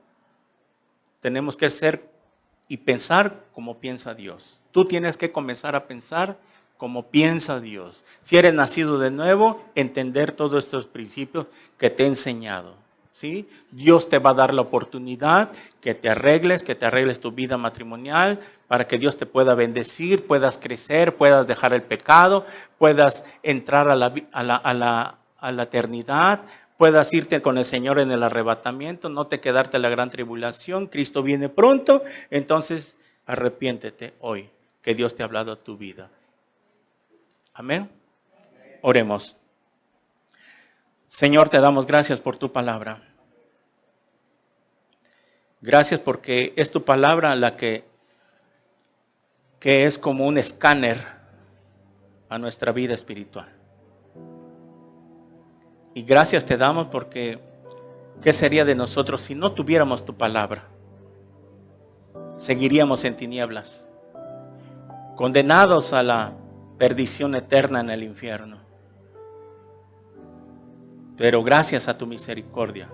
Tenemos que ser y pensar como piensa Dios. Tú tienes que comenzar a pensar como piensa Dios. Si eres nacido de nuevo, entender todos estos principios que te he enseñado. ¿Sí? Dios te va a dar la oportunidad que te arregles tu vida matrimonial, para que Dios te pueda bendecir, puedas crecer, puedas dejar el pecado, puedas entrar a la eternidad, puedas irte con el Señor en el arrebatamiento, no te quedarte en la gran tribulación. Cristo viene pronto, entonces arrepiéntete hoy, que Dios te ha hablado a tu vida. Amén. Oremos. Señor, te damos gracias por tu palabra. Gracias porque es tu palabra la que es como un escáner a nuestra vida espiritual. Y gracias te damos porque ¿qué sería de nosotros si no tuviéramos tu palabra? Seguiríamos en tinieblas, condenados a la perdición eterna en el infierno. Pero gracias a tu misericordia,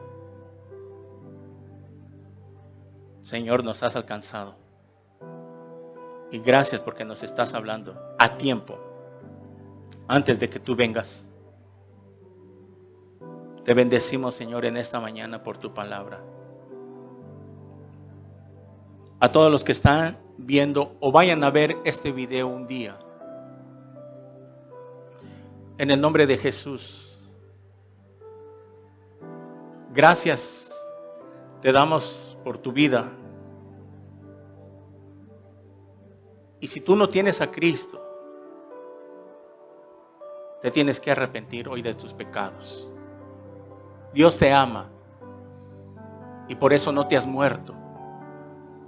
Señor, nos has alcanzado. Y gracias porque nos estás hablando a tiempo, antes de que tú vengas. Te bendecimos, Señor, en esta mañana por tu palabra. A todos los que están viendo o vayan a ver este video un día, en el nombre de Jesús, Gracias te damos por tu vida. Y si tú no tienes a Cristo, te tienes que arrepentir hoy de tus pecados. Dios te ama y por eso no te has muerto,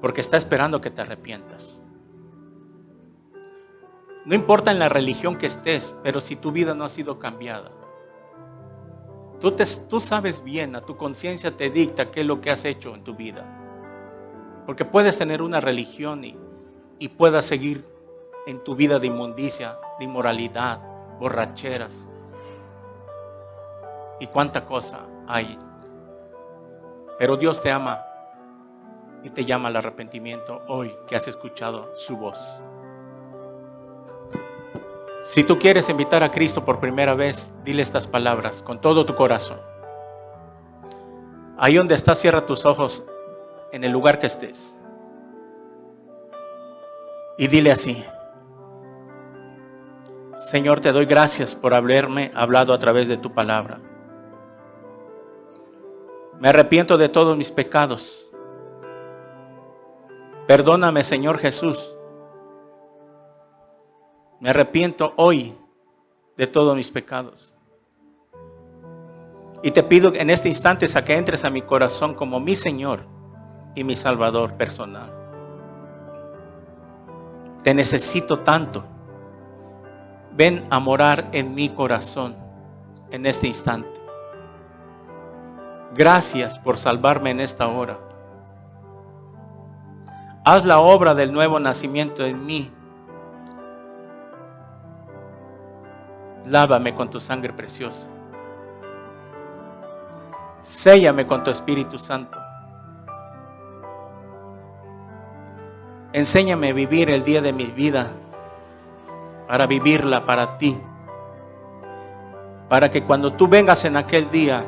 porque está esperando que te arrepientas. No importa en la religión que estés, pero si tu vida no ha sido cambiada, tú sabes bien, a tu conciencia te dicta qué es lo que has hecho en tu vida. Porque puedes tener una religión y puedas seguir en tu vida de inmundicia, de inmoralidad, borracheras y cuánta cosa hay. Pero Dios te ama y te llama al arrepentimiento hoy que has escuchado su voz. Si tú quieres invitar a Cristo por primera vez, dile estas palabras con todo tu corazón. Ahí donde estás, cierra tus ojos en el lugar que estés. Y dile así: Señor, te doy gracias por haberme hablado a través de tu palabra. Me arrepiento de todos mis pecados. Perdóname, Señor Jesús. Me arrepiento hoy de todos mis pecados. Y te pido en este instante a que entres a mi corazón como mi Señor y mi Salvador personal. Te necesito tanto. Ven a morar en mi corazón en este instante. Gracias por salvarme en esta hora. Haz la obra del nuevo nacimiento en mí. Lávame con tu sangre preciosa. Séllame con tu Espíritu Santo. Enséñame a vivir el día de mi vida para vivirla para ti. Para que cuando tú vengas en aquel día,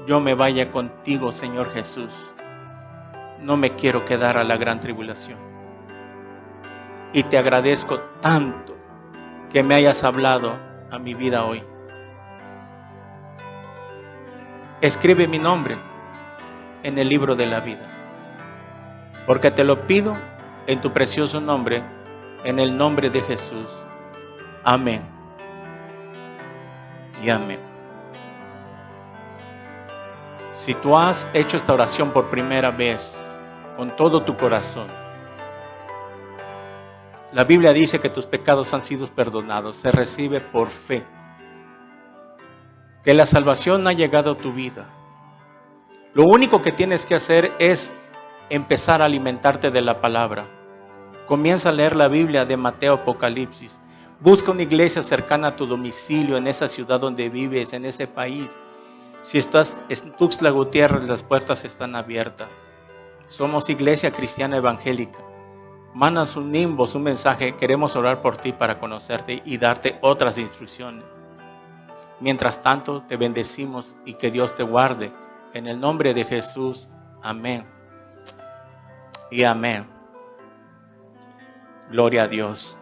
yo me vaya contigo, Señor Jesús. No me quiero quedar a la gran tribulación. Y te agradezco tanto que me hayas hablado a mi vida hoy. Escribe mi nombre en el libro de la vida, porque te lo pido en tu precioso nombre, en el nombre de Jesús. Amén y amén. Si tú has hecho esta oración por primera vez, con todo tu corazón, la Biblia dice que tus pecados han sido perdonados. Se recibe por fe. Que la salvación ha llegado a tu vida. Lo único que tienes que hacer es empezar a alimentarte de la palabra. Comienza a leer la Biblia de Mateo, Apocalipsis. Busca una iglesia cercana a tu domicilio, en esa ciudad donde vives, en ese país. Si estás en Tuxtla Gutiérrez, las puertas están abiertas. Somos Iglesia Cristiana Evangélica. Mándanos un inbox, un mensaje. Queremos orar por ti para conocerte y darte otras instrucciones. Mientras tanto, te bendecimos y que Dios te guarde. En el nombre de Jesús. Amén. Y amén. Gloria a Dios.